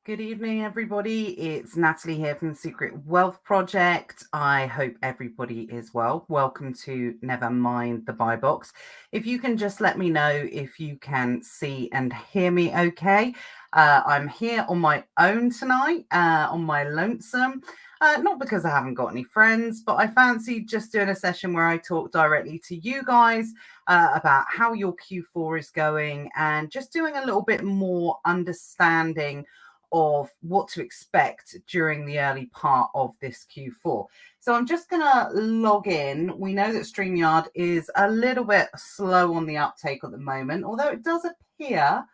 Good evening, everybody. It's Natalie here from the Secret Wealth Project. I hope everybody is well. Welcome to Never Mind the Buy Box. If you can just let me know if you can see and hear me okay. I'm here on my own tonight, on my lonesome. Not because I haven't got any friends, but I fancy just doing a session where I talk directly to you guys about how your Q4 is going and just doing a little bit more understanding of what to expect during the early part of this Q4. So I'm just going to log in. We know that StreamYard is a little bit slow on the uptake at the moment, although it does appear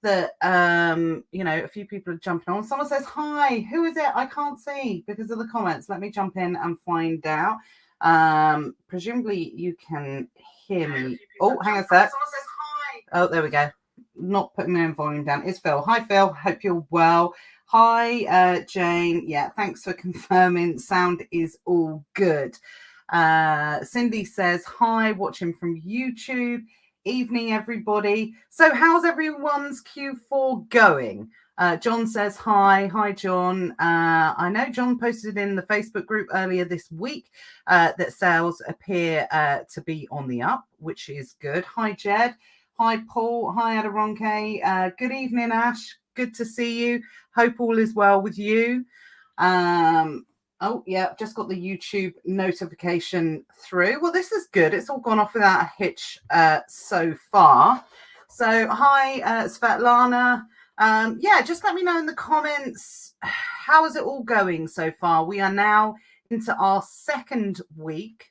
that, a few people are jumping on. Someone says, hi, who is it? I can't see because of the comments. Let me jump in and find out. Presumably you can hear me. Oh, hang on a sec. Someone says, hi. Oh, there we go. Not putting my own volume down. It's Phil. Hi, Phil. Hope you're well. Hi, Jane. Yeah, thanks for confirming. Sound is all good. Cindy says, hi, watching from YouTube. Evening, everybody. So how's everyone's Q4 going? John says, hi. Hi, John. I know John posted in the Facebook group earlier this week that sales appear to be on the up, which is good. Hi, Jed. Hi, Paul. Hi, Aderonke. Good evening, Ash. Good to see you. Hope all is well with you. Oh, yeah, just got the YouTube notification through. Well, this is good. It's all gone off without a hitch so far. So, hi, Svetlana. Just let me know in the comments, how is it all going so far? We are now into our second week.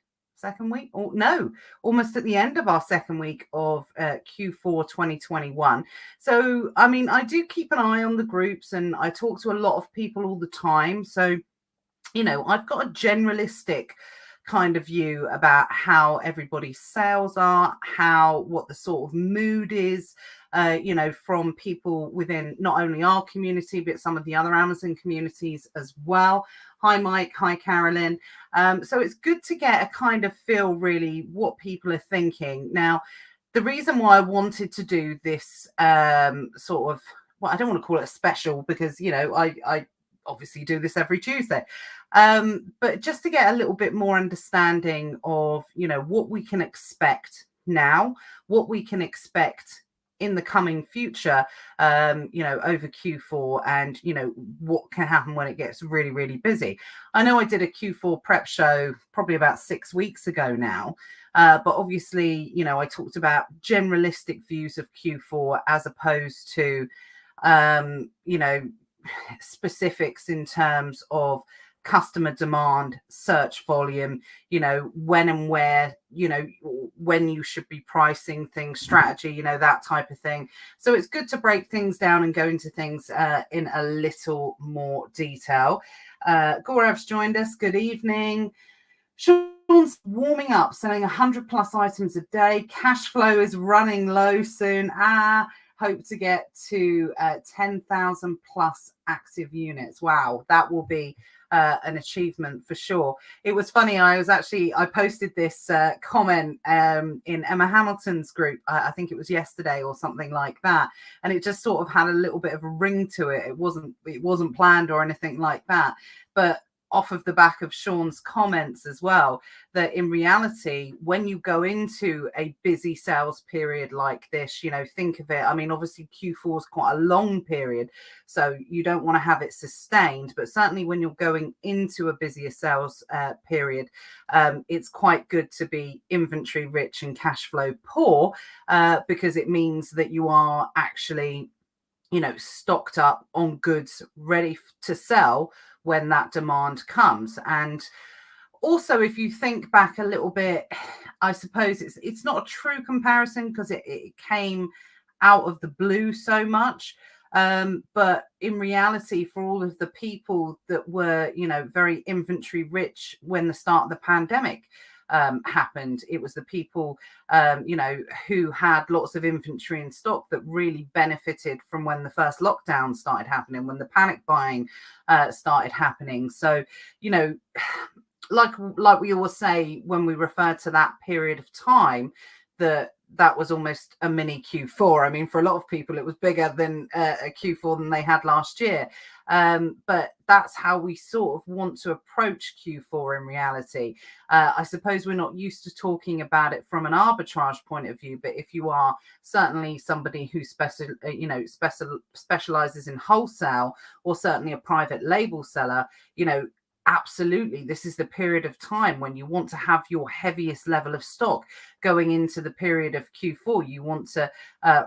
Almost at the end of our second week of Q4 2021. So, I mean, I do keep an eye on the groups and I talk to a lot of people all the time. So, I've got a generalistic kind of view about how everybody's sales are, what the sort of mood is, from people within not only our community, but some of the other Amazon communities as well. Hi, Mike. Hi, Carolyn. So it's good to get a kind of feel really what people are thinking. Now, the reason why I wanted to do this I don't want to call it a special because, I obviously do this every Tuesday. But just to get a little bit more understanding of, what we can expect now, what we can expect in the coming future, over Q4 and, what can happen when it gets really, really busy. I know I did a Q4 prep show probably about 6 weeks ago now. But obviously, I talked about generalistic views of Q4 as opposed to, specifics in terms of customer demand, search volume, when and where, when you should be pricing things, strategy, that type of thing. So it's good to break things down and go into things in a little more detail. Gaurav's joined us. Good evening. Sean's warming up, selling 100 plus items a day. Cash flow is running low soon. Hope to get to 10,000 plus active units. Wow, that will be an achievement for sure. It was funny. I posted this comment in Emma Hamilton's group. I think it was yesterday or something like that. And it just sort of had a little bit of a ring to it. It wasn't planned or anything like that. But off of the back of Sean's comments as well, that in reality, when you go into a busy sales period like this, think of it. I mean, obviously Q4 is quite a long period, so you don't want to have it sustained. But certainly when you're going into a busier sales period, it's quite good to be inventory rich and cash flow poor because it means that you are actually stocked up on goods ready to sell when that demand comes. And also, if you think back a little bit, I suppose it's not a true comparison because it came out of the blue so much. But in reality, for all of the people that were, very inventory rich when the start of the pandemic happened, it was the people who had lots of inventory in stock that really benefited from when the first lockdown started happening, when the panic buying started happening. So like we always say when we refer to that period of time, that that was almost a mini Q4. I mean, for a lot of people, it was bigger than a Q4 than they had last year. But that's how we sort of want to approach Q4 in reality. I suppose we're not used to talking about it from an arbitrage point of view, but if you are certainly somebody who specializes in wholesale, or certainly a private label seller, absolutely, this is the period of time when you want to have your heaviest level of stock going into the period of Q4. You want to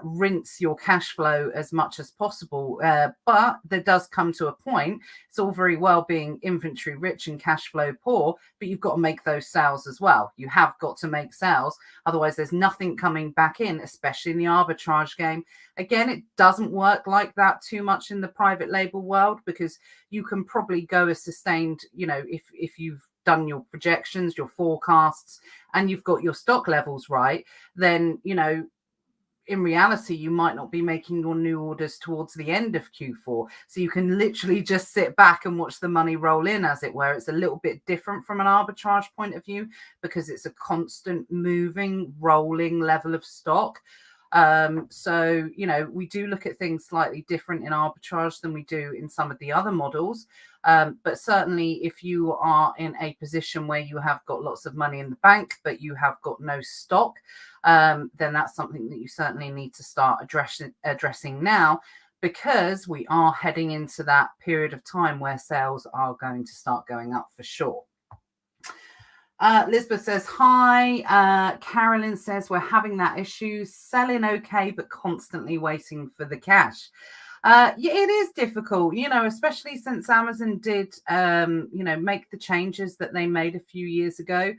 rinse your cash flow as much as possible. But there does come to a point, it's all very well being inventory rich and cash flow poor, but you've got to make those sales as well. You have got to make sales. Otherwise, there's nothing coming back in, especially in the arbitrage game. Again, it doesn't work like that too much in the private label world, because you can probably go a sustained, if you've done your projections, your forecasts, and you've got your stock levels right, then, in reality, you might not be making your new orders towards the end of Q4. So you can literally just sit back and watch the money roll in, as it were. It's a little bit different from an arbitrage point of view, because it's a constant moving, rolling level of stock. So, we do look at things slightly different in arbitrage than we do in some of the other models. But certainly if you are in a position where you have got lots of money in the bank, but you have got no stock, then that's something that you certainly need to start addressing now, because we are heading into that period of time where sales are going to start going up for sure. Lisbeth says, hi. Carolyn says, we're having that issue, selling okay, but constantly waiting for the cash. Yeah, it is difficult, especially since Amazon did, make the changes that they made a few years ago,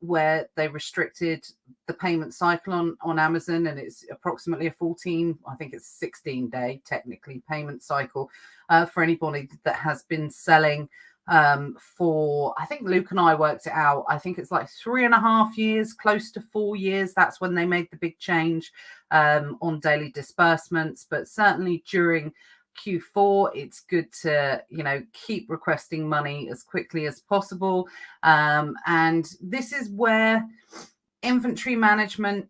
where they restricted the payment cycle on Amazon, and it's approximately a 16-day technically payment cycle for anybody that has been selling for, I think Luke and I worked it out, I think it's like 3.5 years, close to 4 years. That's when they made the big change on daily disbursements. But certainly during Q4, it's good to, keep requesting money as quickly as possible. And this is where inventory management,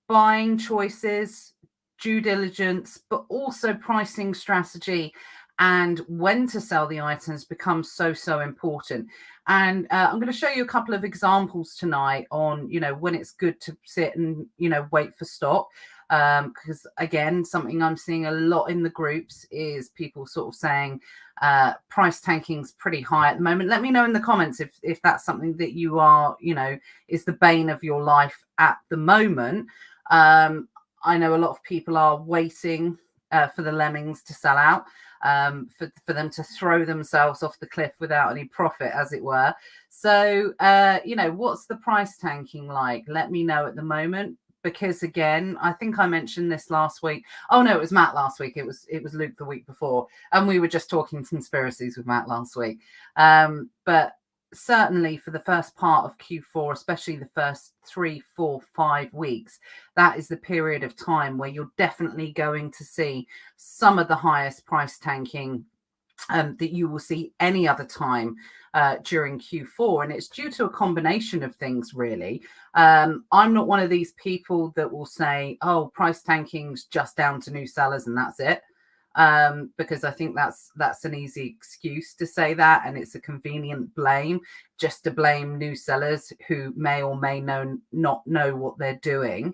buying choices, due diligence, but also pricing strategy and when to sell the items becomes so important. And I'm going to show you a couple of examples tonight on, when it's good to sit and, wait for stock. Because again, something I'm seeing a lot in the groups is people sort of saying price tanking's pretty high at the moment. Let me know in the comments if that's something that you are, is the bane of your life at the moment. I know a lot of people are waiting for the lemmings to sell out, for them to throw themselves off the cliff without any profit, as it were. So, what's the price tanking like? Let me know at the moment, because again, I think I mentioned this last week. Oh no, it was Matt last week. It was Luke the week before, and we were just talking conspiracies with Matt last week. But certainly for the first part of Q4, especially the first 3, 4, 5 weeks, that is the period of time where you're definitely going to see some of the highest price tanking that you will see any other time during Q4. And it's due to a combination of things, really. I'm not one of these people that will say, oh, price tanking's just down to new sellers and that's it. Because I think that's an easy excuse to say that, and it's a convenient blame, just to blame new sellers who may or may not know what they're doing.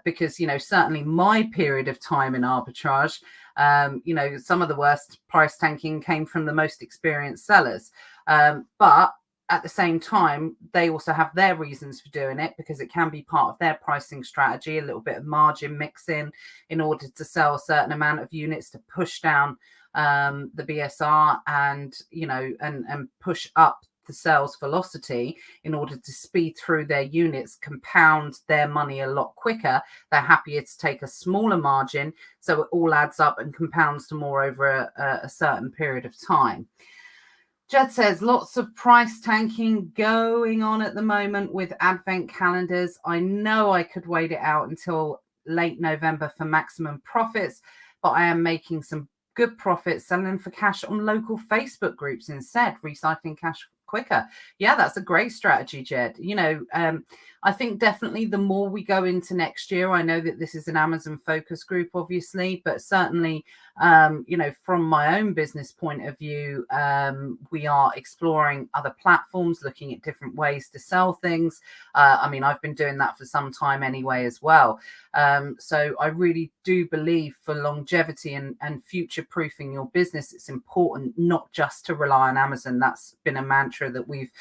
Because certainly my period of time in arbitrage, some of the worst price tanking came from the most experienced sellers. But at the same time, they also have their reasons for doing it, because it can be part of their pricing strategy, a little bit of margin mixing in order to sell a certain amount of units to push down the BSR and, and push up the sales velocity in order to speed through their units, compound their money a lot quicker. They're happier to take a smaller margin, so it all adds up and compounds to more over a certain period of time. Jed says, lots of price tanking going on at the moment with advent calendars. I know I could wait it out until late November for maximum profits, but I am making some good profits selling for cash on local Facebook groups instead, recycling cash quicker. Yeah, that's a great strategy, Jed. I think definitely the more we go into next year, I know that this is an Amazon focus group, obviously, but certainly, from my own business point of view, we are exploring other platforms, looking at different ways to sell things. I've been doing that for some time anyway as well. So I really do believe for longevity and future proofing your business, it's important not just to rely on Amazon. That's been a mantra that we've,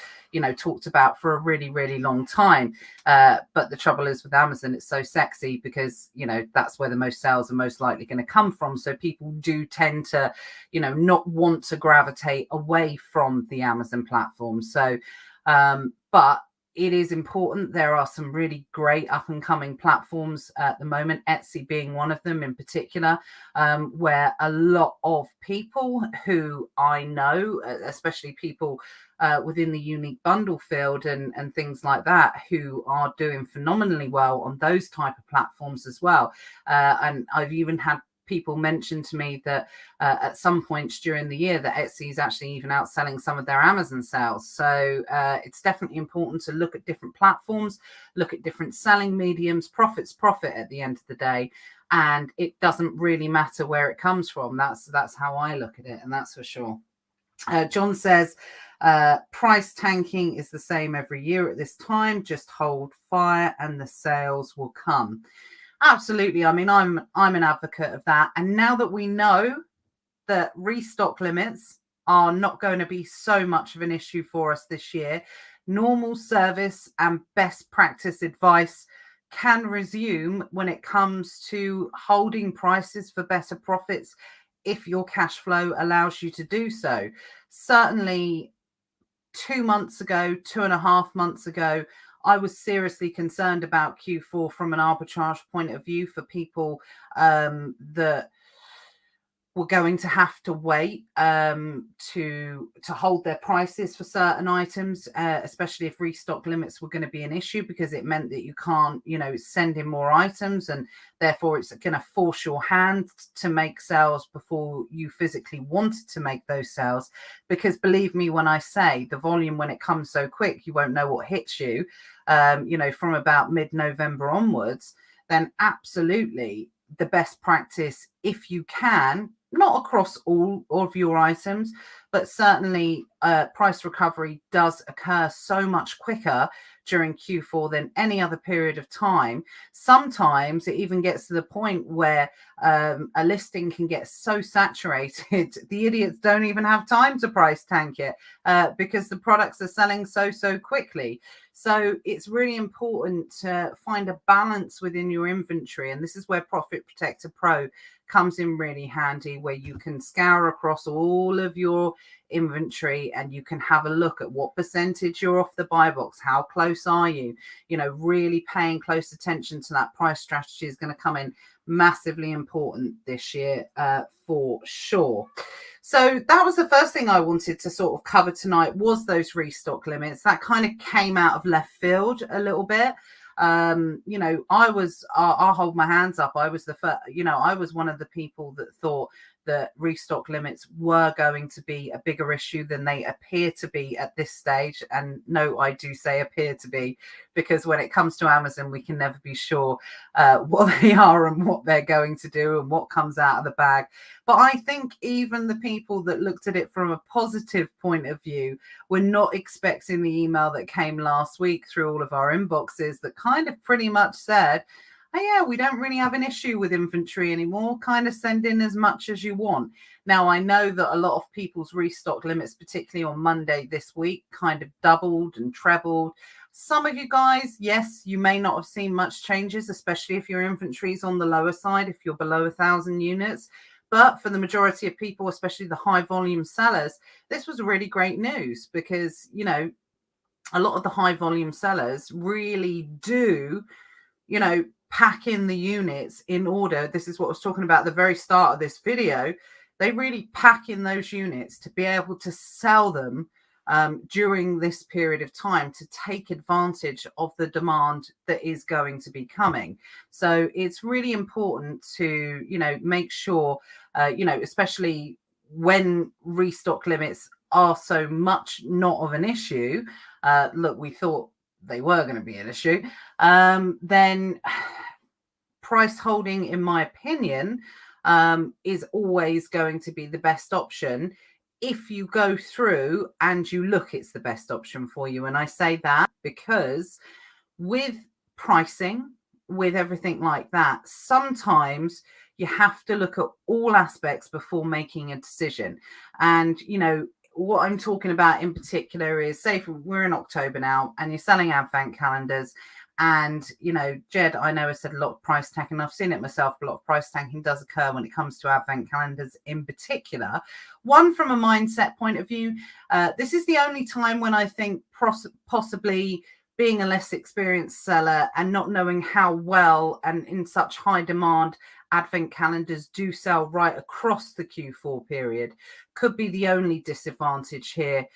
talked about for a really, really long time. But the trouble is with Amazon, it's so sexy because, that's where the most sales are most likely going to come from. So people do tend to, not want to gravitate away from the Amazon platform. So, but it is important. There are some really great up and coming platforms at the moment, Etsy being one of them in particular, where a lot of people who I know, especially people within the unique bundle field and things like that, who are doing phenomenally well on those type of platforms as well. And I've even had people mention to me that at some points during the year that Etsy is actually even outselling some of their Amazon sales. So it's definitely important to look at different platforms, look at different selling mediums. Profit's profit at the end of the day, and it doesn't really matter where it comes from. That's how I look at it, and that's for sure. John says price tanking is the same every year at this time. Just hold fire and the sales will come. Absolutely. I'm an advocate of that. And now that we know that restock limits are not going to be so much of an issue for us this year, normal service and best practice advice can resume when it comes to holding prices for better profits if your cash flow allows you to do so. Certainly 2 months ago, 2.5 months ago, I was seriously concerned about Q4 from an arbitrage point of view for people that were going to have to wait to hold their prices for certain items, especially if restock limits were going to be an issue, because it meant that you can't, send in more items, and therefore it's going to force your hand to make sales before you physically wanted to make those sales. Because believe me when I say the volume, when it comes so quick, you won't know what hits you, from about mid-November onwards. Then absolutely the best practice, if you can, not across all of your items, but certainly price recovery does occur so much quicker during Q4 than any other period of time. Sometimes it even gets to the point where a listing can get so saturated, the idiots don't even have time to price tank it because the products are selling so quickly. So it's really important to find a balance within your inventory. And this is where Profit Protector Pro comes in really handy, where you can scour across all of your inventory and you can have a look at what percentage you're off the buy box. How close are you? Really paying close attention to that price strategy is going to come in massively important this year for sure. So that was the first thing I wanted to sort of cover tonight, was those restock limits. That kind of came out of left field a little bit. I'll hold my hands up. I was the first, I was one of the people that thought that restock limits were going to be a bigger issue than they appear to be at this stage. And no, I do say appear to be, because when it comes to Amazon, we can never be sure what they are and what they're going to do and what comes out of the bag. But I think even the people that looked at it from a positive point of view were not expecting the email that came last week through all of our inboxes that kind of pretty much said, oh yeah, we don't really have an issue with inventory anymore. Kind of send in as much as you want. Now, I know that a lot of people's restock limits, particularly on Monday this week, kind of doubled and trebled. Some of you guys, yes, you may not have seen much changes, especially if your inventory is on the lower side, if you're below 1,000 units. But for the majority of people, especially the high volume sellers, this was really great news, because, a lot of the high volume sellers really do, pack in the units in order. This is what I was talking about at the very start of this video. They really pack in those units to be able to sell them during this period of time, to take advantage of the demand that is going to be coming. So it's really important to, make sure, especially when restock limits are so much not of an issue, look, we thought they were going to be an issue, then price holding, in my opinion, is always going to be the best option. If you go through and you look, it's the best option for you. And I say that because with pricing, with everything like that, sometimes you have to look at all aspects before making a decision. And, what I'm talking about in particular is, say, if we're in October now and you're selling advent calendars, and, Jed, I know, has said a lot of price tagging. I've seen it myself. A lot of price tagging does occur when it comes to advent calendars in particular. One, from a mindset point of view, this is the only time when I think possibly being a less experienced seller and not knowing how well and in such high demand advent calendars do sell right across the Q4 period could be the only disadvantage here,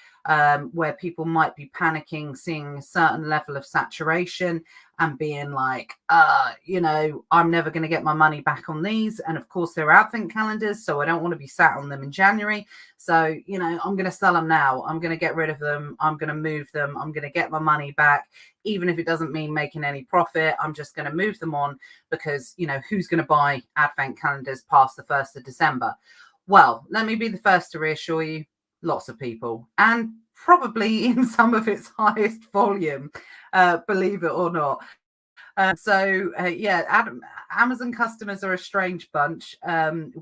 where people might be panicking, seeing a certain level of saturation and being like, I'm never going to get my money back on these. And of course, they're advent calendars, so I don't want to be sat on them in January. So, I'm going to sell them now. I'm going to get rid of them. I'm going to move them. I'm going to get my money back. Even if it doesn't mean making any profit, I'm just going to move them on because, who's going to buy advent calendars past the 1st of December? Well, let me be the first to reassure you, lots of people, and probably in some of its highest volume, believe it or not. Amazon customers are a strange bunch,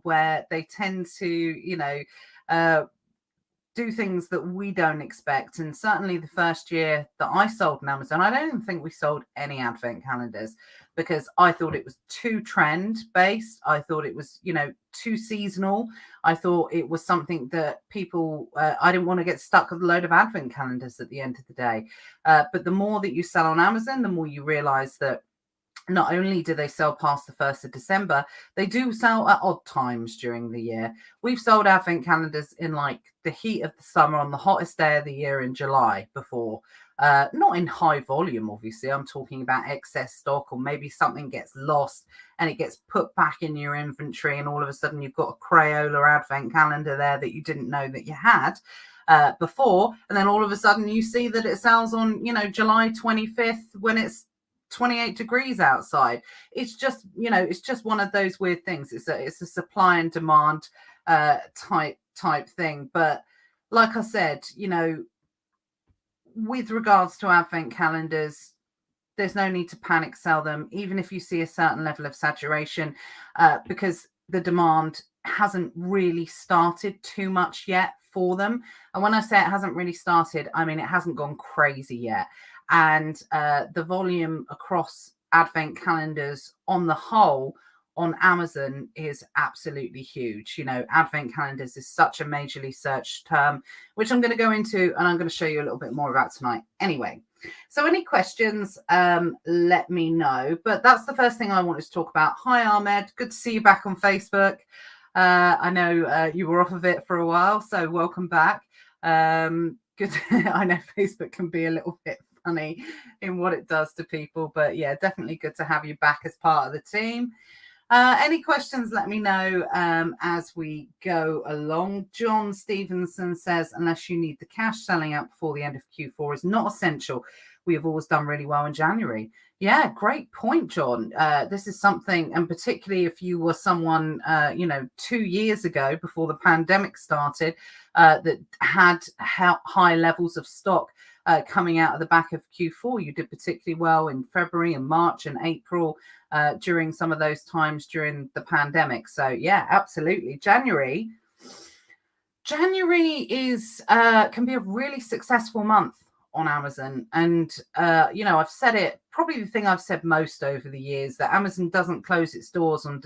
where they tend to, do things that we don't expect. And certainly the first year that I sold on Amazon, I don't even think we sold any advent calendars because I thought it was too trend based. I thought it was, too seasonal. I thought it was something that people, I didn't want to get stuck with a load of advent calendars at the end of the day. But the more that you sell on Amazon, the more you realize that not only do they sell past the 1st of December, they do sell at odd times during the year. We've sold advent calendars in like the heat of the summer on the hottest day of the year in July before. Not in high volume, obviously. I'm talking about excess stock, or maybe something gets lost and it gets put back in your inventory, and all of a sudden you've got a Crayola advent calendar there that you didn't know that you had before. And then all of a sudden you see that it sells on, July 25th when it's 28 degrees outside. It's just, it's just one of those weird things. It's a supply and demand type thing. But like I said, with regards to advent calendars, there's no need to panic sell them, even if you see a certain level of saturation, because the demand hasn't really started too much yet for them. And when I say it hasn't really started, I mean it hasn't gone crazy yet. And the volume across advent calendars on the whole on Amazon is absolutely huge. Advent calendars is such a majorly searched term, which I'm going to go into and I'm going to show you a little bit more about tonight. Anyway, so any questions, let me know. But that's the first thing I wanted to talk about. Hi, Ahmed. Good to see you back on Facebook. I know you were off of it for a while, so welcome back. Good. I know Facebook can be a little bit funny in what it does to people, but yeah, definitely good to have you back as part of the team. Any questions, let me know as we go along. John Stevenson says, unless you need the cash, selling out before the end of Q4 is not essential. We have always done really well in January. Yeah, great point, John. This is something, and particularly if you were someone, 2 years ago before the pandemic started, that had high levels of stock coming out of the back of Q4. You did particularly well in February and March and April during some of those times during the pandemic. So yeah, absolutely. January is can be a really successful month on Amazon. And, I've said it, probably the thing I've said most over the years, that Amazon doesn't close its doors on,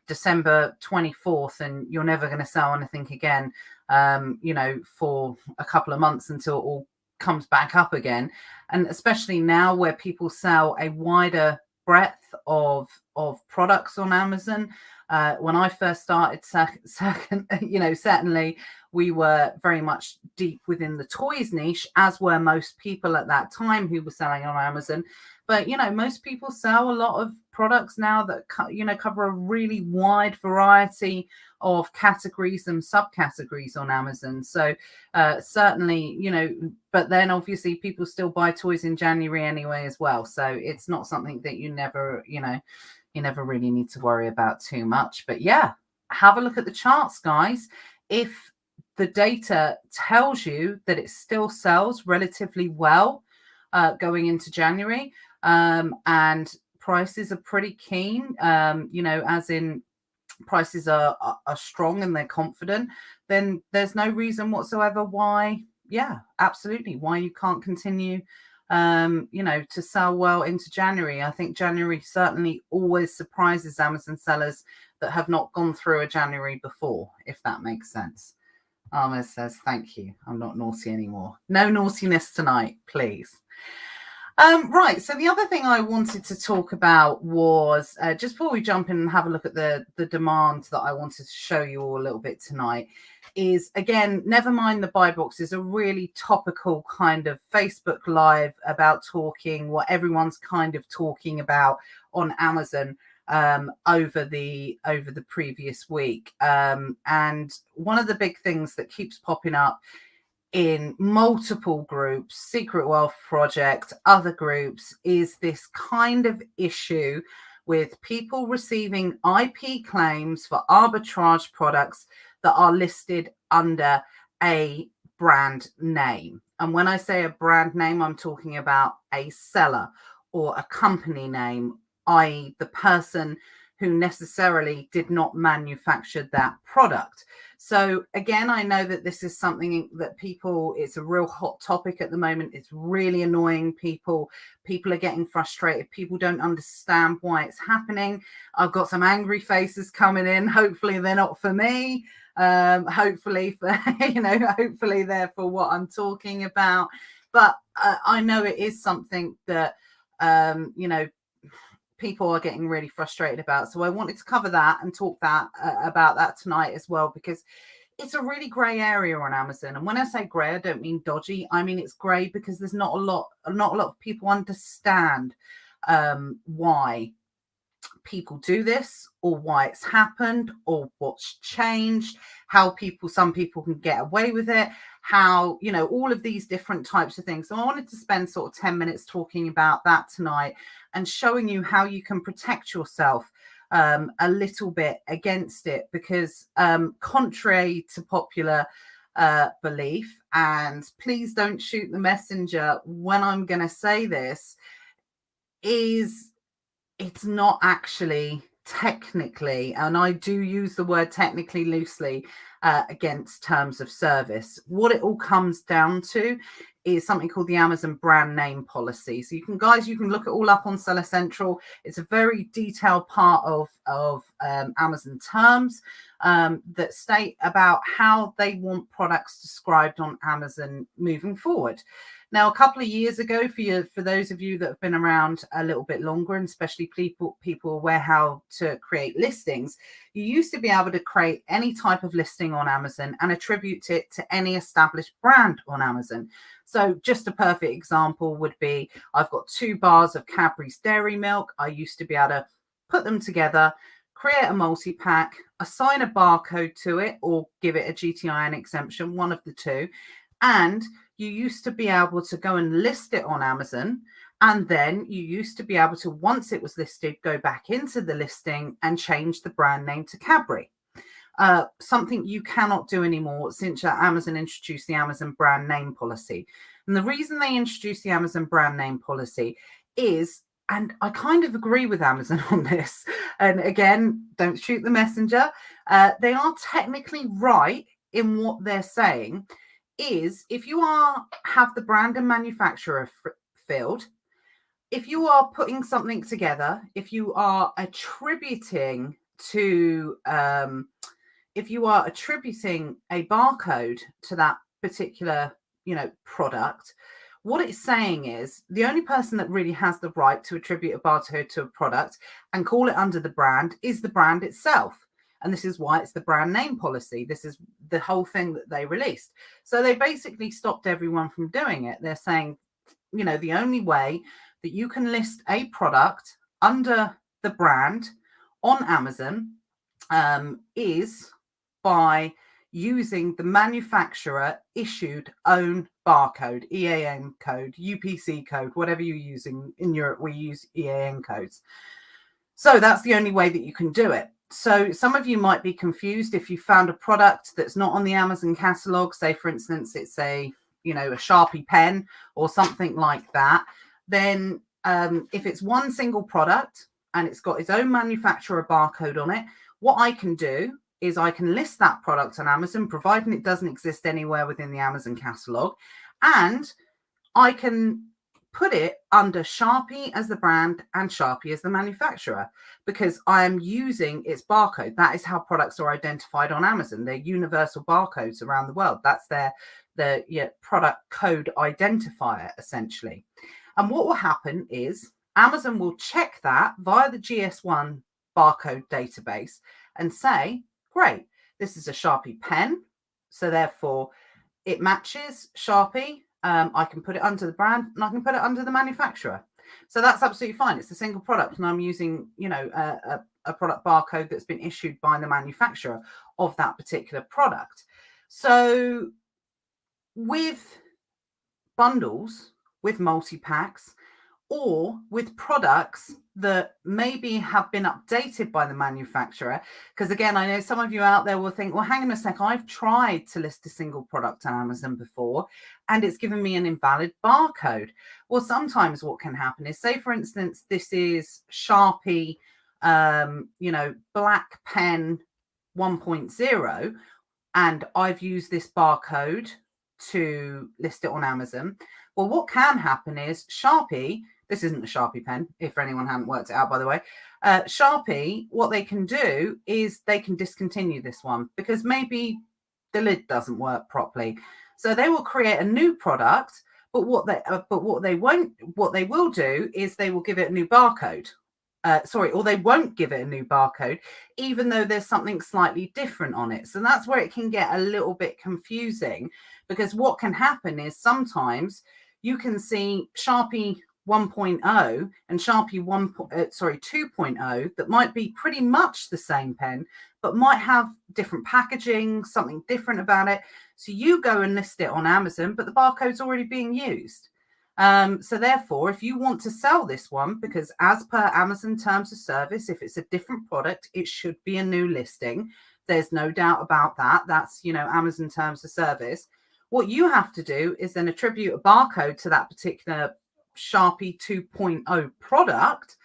December 24th, and you're never going to sell anything again, for a couple of months until it all comes back up again. And especially now where people sell a wider breadth of of products on Amazon. When I first started, certainly we were very much deep within the toys niche, as were most people at that time who were selling on Amazon. But, most people sell a lot of products now that, cover a really wide variety of categories and subcategories on Amazon. So certainly, but then obviously people still buy toys in January anyway as well. So it's not something that you never really need to worry about too much. But yeah, have a look at the charts, guys. If the data tells you that it still sells relatively well going into January, and prices are pretty keen, as in prices are strong and they're confident, then there's no reason whatsoever why you can't continue to sell well into January. I think January certainly always surprises Amazon sellers that have not gone through a January before, if that makes sense. Ahmed says, thank you. I'm not naughty anymore. No naughtiness tonight, please. Right. So the other thing I wanted to talk about was just before we jump in and have a look at the demand that I wanted to show you all a little bit tonight is, again, never mind the buy box is a really topical kind of Facebook Live about talking what everyone's kind of talking about on Amazon over the previous week. And one of the big things that keeps popping up in multiple groups, Secret Wealth Project, other groups, is this kind of issue with people receiving IP claims for arbitrage products that are listed under a brand name. And when I say a brand name, I'm talking about a seller or a company name, i.e. the person who necessarily did not manufacture that product. So again, I know that this is something that it's a real hot topic at the moment. It's really annoying people. People are getting frustrated. People don't understand why it's happening. I've got some angry faces coming in. Hopefully they're not for me. Hopefully they're for what I'm talking about. But I know it is something that, people are getting really frustrated about. So I wanted to cover that and talk about that tonight as well, because it's a really grey area on Amazon. And when I say grey, I don't mean dodgy. I mean it's grey because there's not a lot of people understand why people do this, or why it's happened, or what's changed, how some people can get away with it, how, all of these different types of things. So I wanted to spend sort of 10 minutes talking about that tonight and showing you how you can protect yourself a little bit against it, because contrary to popular belief, and please don't shoot the messenger when I'm going to say this, it's not actually technically, and I do use the word technically loosely, against terms of service. What it all comes down to is something called the Amazon brand name policy. So you can look it all up on Seller Central. It's a very detailed part of Amazon terms that state about how they want products described on Amazon moving forward. Now, a couple of years ago, for those of you that have been around a little bit longer, and especially people aware how to create listings, you used to be able to create any type of listing on Amazon and attribute it to any established brand on Amazon. So just a perfect example would be, I've got 2 bars of Cadbury's Dairy Milk. I used to be able to put them together, create a multi-pack, assign a barcode to it, or give it a GTIN exemption, one of the two. And you used to be able to go and list it on Amazon. And then you used to be able to, once it was listed, go back into the listing and change the brand name to Cadbury. Something you cannot do anymore since Amazon introduced the Amazon brand name policy. And the reason they introduced the Amazon brand name policy is, and I kind of agree with Amazon on this, and again, don't shoot the messenger, they are technically right in what they're saying, is if you have the brand and manufacturer field, if you are putting something together, if you are attributing a barcode to that particular, product, What it's saying is the only person that really has the right to attribute a barcode to a product and call it under the brand is the brand itself. And this is why it's the brand name policy. This is the whole thing that they released. So they basically stopped everyone from doing it. They're saying, you know, the only way that you can list a product under the brand on Amazon is by using the manufacturer issued own barcode, EAN code, UPC code, whatever you're using. In Europe, we use EAN codes. So that's the only way that you can do it. So some of you might be confused if you found a product that's not on the Amazon catalog. Say, for instance, it's a Sharpie pen or something like that. Then if it's one single product and it's got its own manufacturer barcode on it, what I can do is I can list that product on Amazon, providing it doesn't exist anywhere within the Amazon catalog. And I can put it under Sharpie as the brand and Sharpie as the manufacturer, because I am using its barcode. That is how products are identified on Amazon. They're universal barcodes around the world. That's their product code identifier, essentially. And what will happen is Amazon will check that via the GS1 barcode database and say, great, this is a Sharpie pen, so therefore it matches Sharpie. I can put it under the brand and I can put it under the manufacturer. So that's absolutely fine. It's a single product and I'm using, a product barcode that's been issued by the manufacturer of that particular product. So with bundles, with multi-packs, or with products that maybe have been updated by the manufacturer. Because again, I know some of you out there will think, well, hang on a sec, I've tried to list a single product on Amazon before and it's given me an invalid barcode. Well, sometimes what can happen is, say, for instance, this is Sharpie, black pen 1.0, and I've used this barcode to list it on Amazon. Well, what can happen is Sharpie, this isn't a Sharpie pen, if anyone hadn't worked it out, by the way. Sharpie, what they can do is they can discontinue this one because maybe the lid doesn't work properly. So they will create a new product, but what they will do is they will give it a new barcode. Or they won't give it a new barcode, even though there's something slightly different on it. So that's where it can get a little bit confusing, because what can happen is sometimes you can see Sharpie 1.0 and Sharpie 2.0 that might be pretty much the same pen, but might have different packaging, something different about it. So you go and list it on Amazon, but the barcode's already being used. So therefore, if you want to sell this one, because as per Amazon terms of service, if it's a different product, it should be a new listing. There's no doubt about that. That's, Amazon terms of service. What you have to do is then attribute a barcode to that particular Sharpie 2.0 product,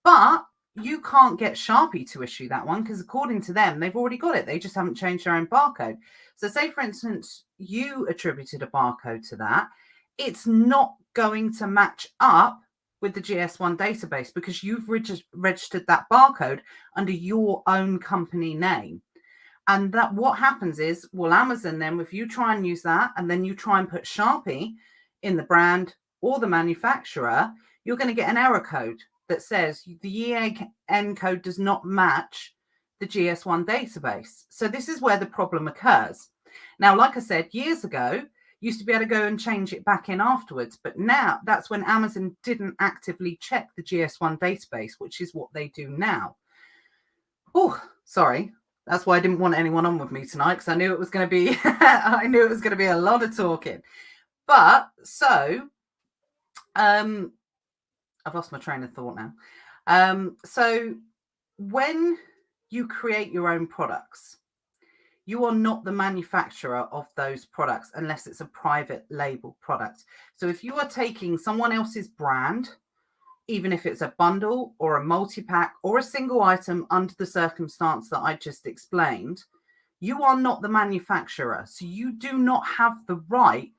but you can't get Sharpie to issue that one because according to them, they've already got it. They just haven't changed their own barcode. So say, for instance, you attributed a barcode to that. It's not going to match up with the GS1 database because you've registered that barcode under your own company name. And that what happens is, well, Amazon then, if you try and use that and then you try and put Sharpie in the brand or the manufacturer, you're going to get an error code that says the EAN code does not match the GS1 database. So this is where the problem occurs. Now, like I said, years ago, used to be able to go and change it back in afterwards. But now that's when Amazon didn't actively check the GS1 database, which is what they do now. Oh, sorry. That's why I didn't want anyone on with me tonight, because I knew it was going to be, a lot of talking. But so, I've lost my train of thought now. So when you create your own products, you are not the manufacturer of those products unless it's a private label product. So if you are taking someone else's brand, even if it's a bundle or a multi-pack or a single item under the circumstance that I just explained, you are not the manufacturer. So you do not have the right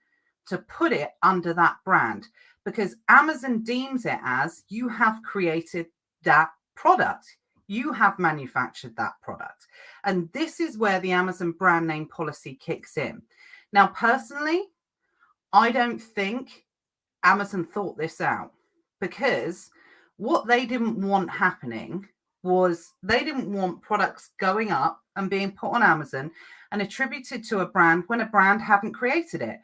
to put it under that brand because Amazon deems it as you have created that product. You have manufactured that product. And this is where the Amazon brand name policy kicks in. Now, personally, I don't think Amazon thought this out, because what they didn't want happening was they didn't want products going up and being put on Amazon and attributed to a brand when a brand hadn't created it.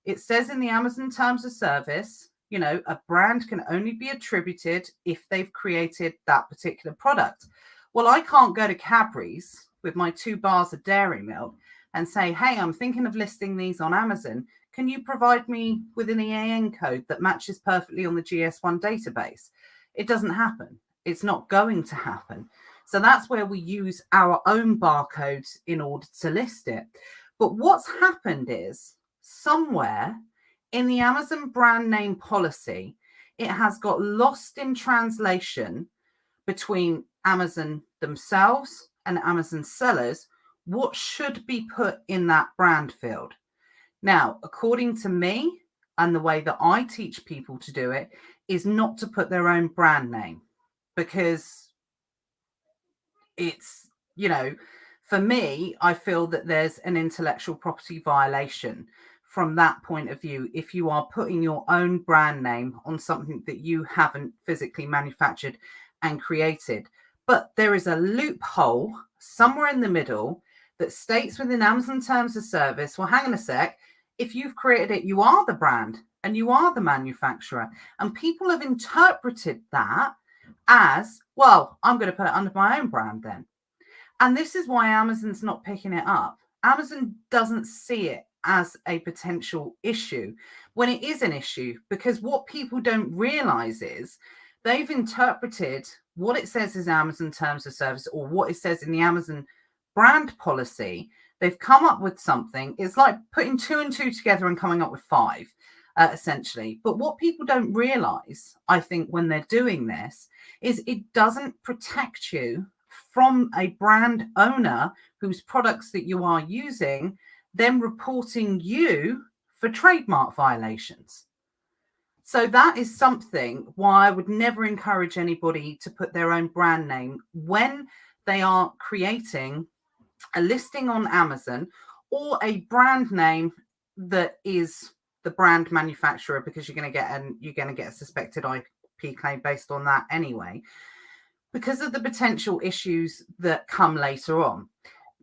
It says in the Amazon terms of service, a brand can only be attributed if they've created that particular product. Well, I can't go to Cadbury's with my 2 bars of dairy milk and say, hey, I'm thinking of listing these on Amazon. Can you provide me with an EAN code that matches perfectly on the GS1 database? It doesn't happen. It's not going to happen. So that's where we use our own barcodes in order to list it. But what's happened is somewhere in the Amazon brand name policy, it has got lost in translation between Amazon themselves and Amazon sellers what should be put in that brand field. Now, according to me, and the way that I teach people to do it, is not to put their own brand name, because it's, for me, I feel that there's an intellectual property violation from that point of view if you are putting your own brand name on something that you haven't physically manufactured and created. But there is a loophole somewhere in the middle that states within Amazon terms of service, well, hang on a sec, if you've created it, you are the brand and you are the manufacturer. And people have interpreted that as, well, I'm going to put it under my own brand then. And this is why Amazon's not picking it up. Amazon doesn't see it as a potential issue when it is an issue, because what people don't realize is they've interpreted what it says is Amazon terms of service, or what it says in the Amazon brand policy. They've come up with something. It's like putting 2 and 2 together and coming up with 5, essentially. But what people don't realize, I think, when they're doing this, is it doesn't protect you from a brand owner whose products that you are using, then reporting you for trademark violations. So that is something why I would never encourage anybody to put their own brand name when they are creating a listing on Amazon, or a brand name that is the brand manufacturer, because you're going to get a suspected IP claim based on that anyway, because of the potential issues that come later on.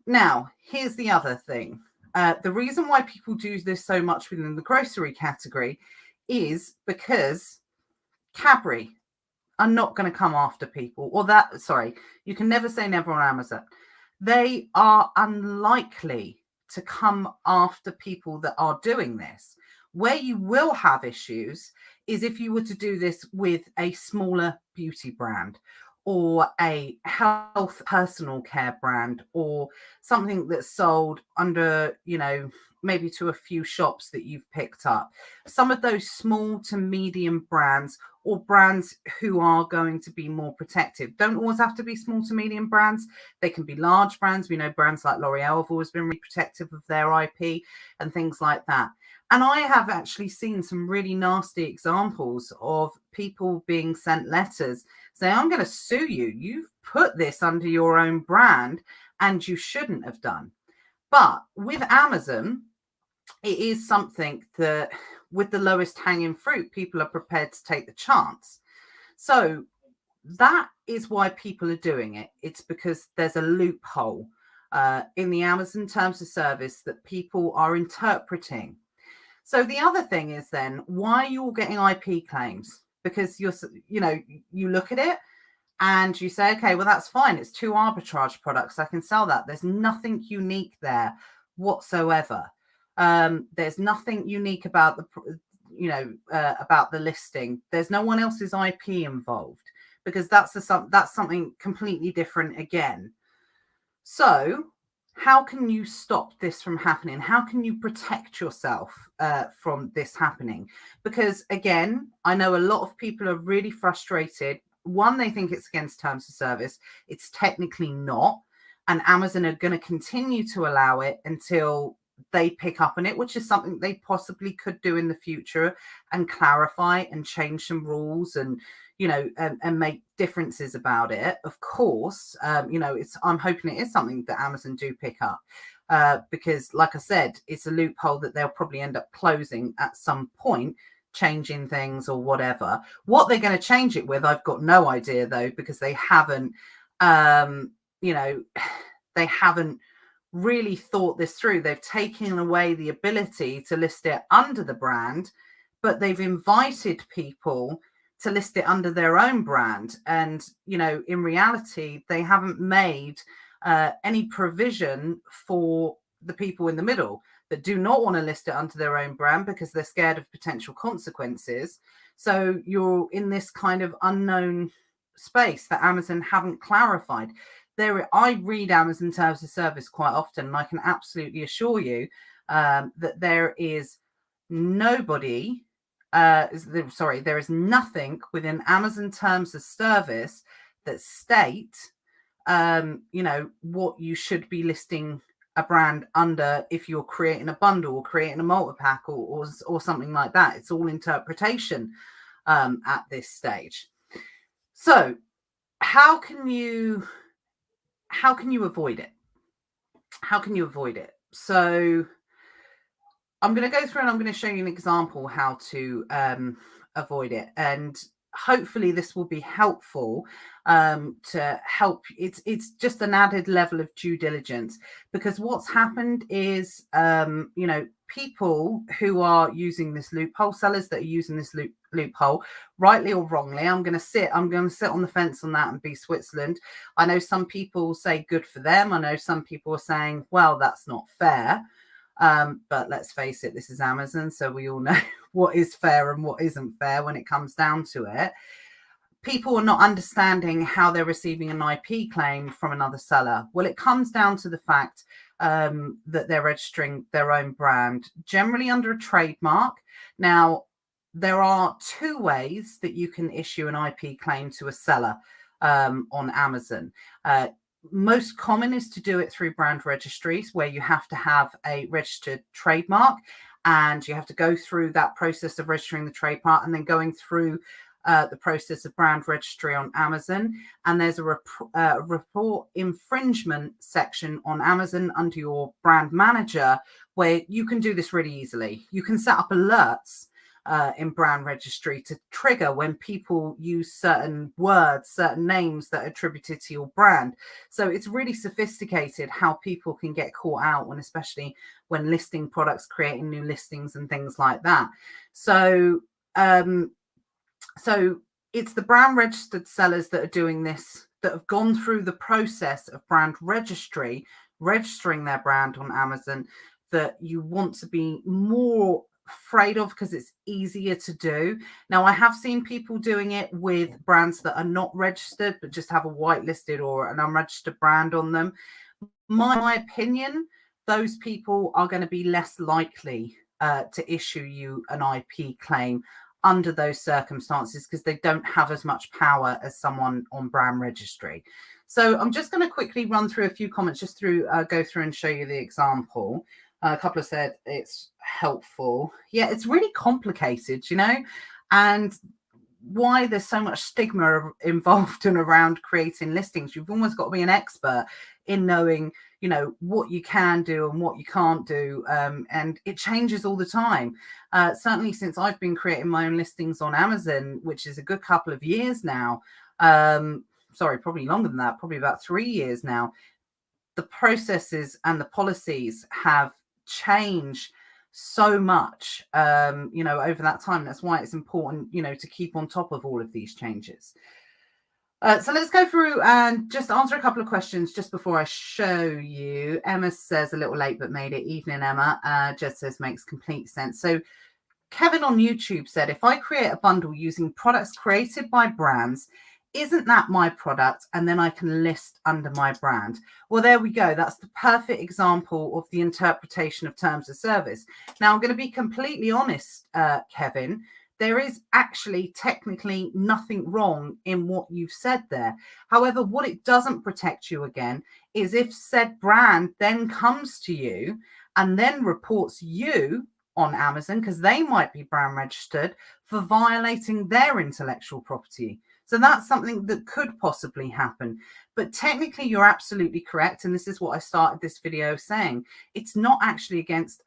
Now, here's the other thing. The reason why people do this so much within the grocery category is because Cadbury are not going to come after people, you can never say never on Amazon. They are unlikely to come after people that are doing this. Where you will have issues is if you were to do this with a smaller beauty brand, or a health personal care brand, or something that's sold under, maybe to a few shops that you've picked up. Some of those small to medium brands, or brands who are going to be more protective. Don't always have to be small to medium brands. They can be large brands. We know brands like L'Oreal have always been really protective of their IP and things like that. And I have actually seen some really nasty examples of people being sent letters saying, I'm going to sue you. You've put this under your own brand and you shouldn't have done. But with Amazon, it is something that, with the lowest hanging fruit, people are prepared to take the chance. So that is why people are doing it. It's because there's a loophole in the Amazon terms of service that people are interpreting. So the other thing is then, why are you all getting IP claims? Because you look at it and you say, okay, well, that's fine. It's 2 arbitrage products. I can sell that. There's nothing unique there whatsoever. There's nothing unique about the listing. There's no one else's IP involved, because that's something completely different again. So how can you stop this from happening? How can you protect yourself from this happening? Because again, I know a lot of people are really frustrated. One, they think it's against terms of service. It's technically not. And Amazon are going to continue to allow it until they pick up on it, which is something they possibly could do in the future, and clarify and change some rules and, and make differences about it. Of course, I'm hoping it is something that Amazon do pick up, because like I said, it's a loophole that they'll probably end up closing at some point changing things or whatever. What they're going to change it with, I've got no idea though, because they haven't, they haven't really thought this through. They've taken away the ability to list it under the brand, but they've invited people to list it under their own brand. And, in reality, they haven't made any provision for the people in the middle that do not want to list it under their own brand because they're scared of potential consequences. So you're in this kind of unknown space that Amazon haven't clarified. I read Amazon terms of service quite often, and I can absolutely assure you that there is nobody, there is nothing within Amazon terms of service that state, what you should be listing a brand under if you're creating a bundle or creating a multi-pack or something like that. It's all interpretation at this stage. So how can you avoid it? How can you avoid it? So I'm going to go through and I'm going to show you an example how to avoid it. And hopefully this will be helpful to help. It's just an added level of due diligence, because what's happened is, people who are using this loophole, sellers that are using this loophole, rightly or wrongly, I'm going to sit on the fence on that and be Switzerland. I know some people say good for them. I know some people are saying, well, that's not fair. But let's face it, this is Amazon, so we all know what is fair and what isn't fair when it comes down to it. People are not understanding how they're receiving an IP claim from another seller. Well, it comes down to the fact that they're registering their own brand, generally under a trademark. Now, there are two ways that you can issue an IP claim to a seller on Amazon. Most common is to do it through brand registries, where you have to have a registered trademark and you have to go through that process of registering the trademark and then going through the process of brand registry on Amazon. And there's a report infringement section on Amazon under your brand manager, where you can do this really easily. You can set up alerts in brand registry to trigger when people use certain words, certain names that are attributed to your brand. So it's really sophisticated how people can get caught out especially when listing products, creating new listings and things like that. So it's the brand registered sellers that are doing this, that have gone through the process of brand registry, registering their brand on Amazon, that you want to be more afraid of, because it's easier to do. Now, I have seen people doing it with brands that are not registered but just have a whitelisted or an unregistered brand on them. My opinion, those people are going to be less likely to issue you an IP claim under those circumstances, because they don't have as much power as someone on brand registry. So I'm just going to quickly run through a few comments, just go through and show you the example. A couple have said it's helpful. Yeah, it's really complicated, and why there's so much stigma involved and around creating listings. You've almost got to be an expert in knowing, what you can do and what you can't do. And it changes all the time. Certainly since I've been creating my own listings on Amazon, which is a good couple of years now. Probably longer than that, probably about 3 years now. The processes and the policies have changed so much, over that time. That's why it's important, to keep on top of all of these changes. So let's go through and just answer a couple of questions just before I show you. Emma says, a little late but made it. Evening, Emma. Jess says, makes complete sense. So Kevin on YouTube said, if I create a bundle using products created by brands, isn't that my product? And then I can list under my brand. Well, there we go. That's the perfect example of the interpretation of terms of service. Now, I'm going to be completely honest, Kevin. There is actually technically nothing wrong in what you've said there. However, what it doesn't protect you again is if said brand then comes to you and then reports you on Amazon, because they might be brand registered, for violating their intellectual property. So that's something that could possibly happen. But technically, you're absolutely correct. And this is what I started this video saying. It's not actually against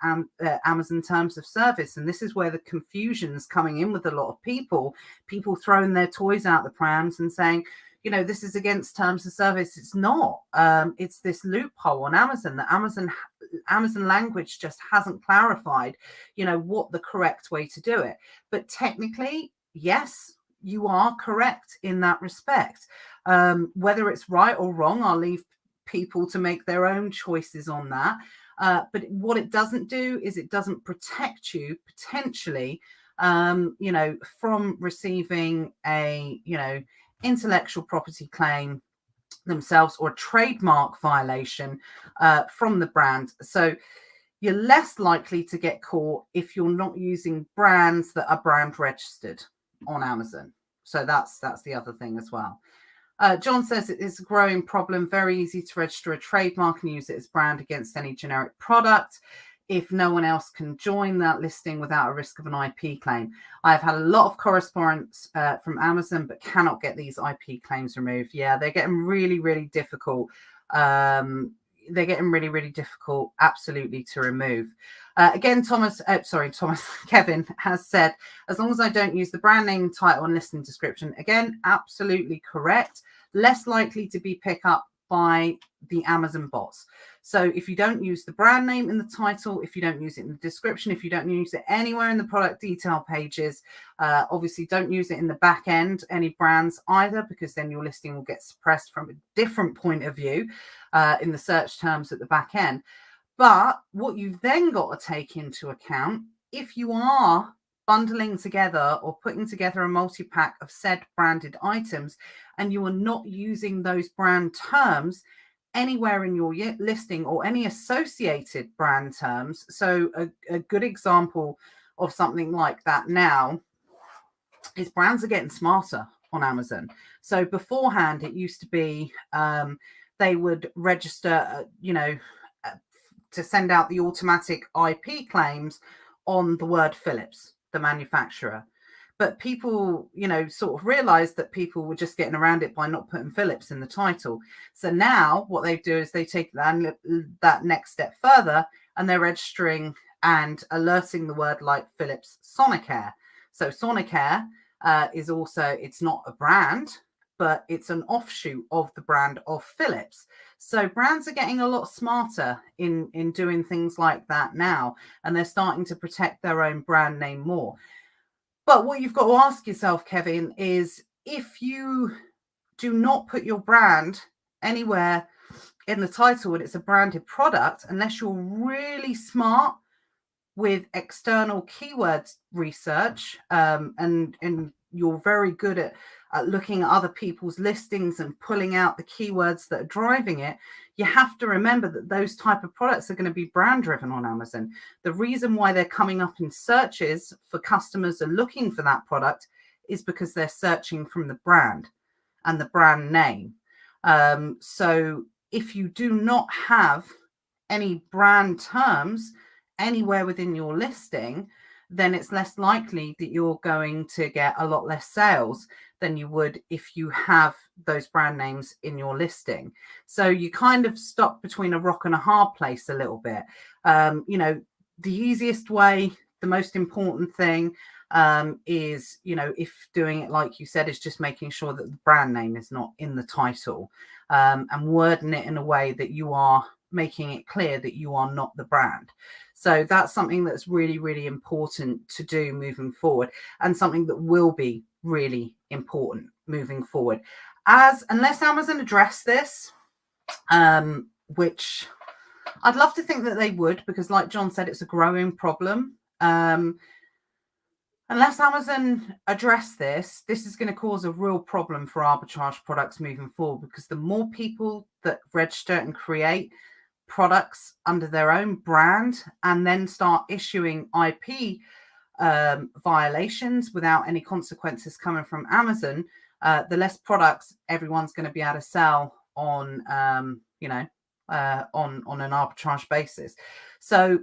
Amazon terms of service. And this is where the confusion's coming in with a lot of people throwing their toys out the prams and saying, you know, this is against terms of service. It's not. It's this loophole on Amazon that Amazon language just hasn't clarified, you know, what the correct way to do it. But technically, yes, you are correct in that respect. Whether it's right or wrong, I'll leave people to make their own choices on that. But what it doesn't do is it doesn't protect you potentially, you know, from receiving a, you know, intellectual property claim themselves or a trademark violation from the brand. So you're less likely to get caught if you're not using brands that are brand registered on Amazon. So that's the other thing as well. John says it is a growing problem, very easy to register a trademark and use it as brand against any generic product if no one else can join that listing without a risk of an IP claim. I've had a lot of correspondence from Amazon, but cannot get these IP claims removed. Yeah, they're getting really, really difficult. They're getting really, really difficult, absolutely, to remove. Again, Kevin has said, as long as I don't use the brand name, title, and listing description. Again, absolutely correct. Less likely to be picked up by the Amazon bots. So if you don't use the brand name in the title, if you don't use it in the description, if you don't use it anywhere in the product detail pages, obviously don't use it in the back end, any brands either, because then your listing will get suppressed from a different point of view in the search terms at the back end. But what you've then got to take into account, if you are bundling together or putting together a multi-pack of said branded items and you are not using those brand terms anywhere in your listing or any associated brand terms. So a good example of something like that now is brands are getting smarter on Amazon. So beforehand, it used to be they would register, you know, to send out the automatic IP claims on the word Philips, the manufacturer. But people, you know, sort of realized that people were just getting around it by not putting Philips in the title. So now what they do is they take that next step further and they're registering and alerting the word like Philips Sonicare. So Sonicare is also, it's not a brand, but it's an offshoot of the brand of Philips. So brands are getting a lot smarter in doing things like that now, and they're starting to protect their own brand name more. But what you've got to ask yourself, Kevin, is if you do not put your brand anywhere in the title and it's a branded product, unless you're really smart with external keywords research and you're very good at looking at other people's listings and pulling out the keywords that are driving it, you have to remember that those type of products are going to be brand driven on Amazon. The reason why they're coming up in searches for customers are looking for that product is because they're searching from the brand and the brand name. So if you do not have any brand terms anywhere within your listing, then it's less likely that you're going to get a lot less sales than you would if you have those brand names in your listing. So you kind of stuck between a rock and a hard place a little bit. You know, the easiest way, the most important thing is, you know, if doing it like you said, is just making sure that the brand name is not in the title and wording it in a way that you are making it clear that you are not the brand. So that's something that's really, really important to do moving forward, and something that will be really important moving forward. Unless Amazon address this, which I'd love to think that they would, because like John said, it's a growing problem. Unless Amazon address this is going to cause a real problem for arbitrage products moving forward, because the more people that register and create products under their own brand and then start issuing IP violations without any consequences coming from Amazon, the less products everyone's going to be able to sell on, you know, on an arbitrage basis. So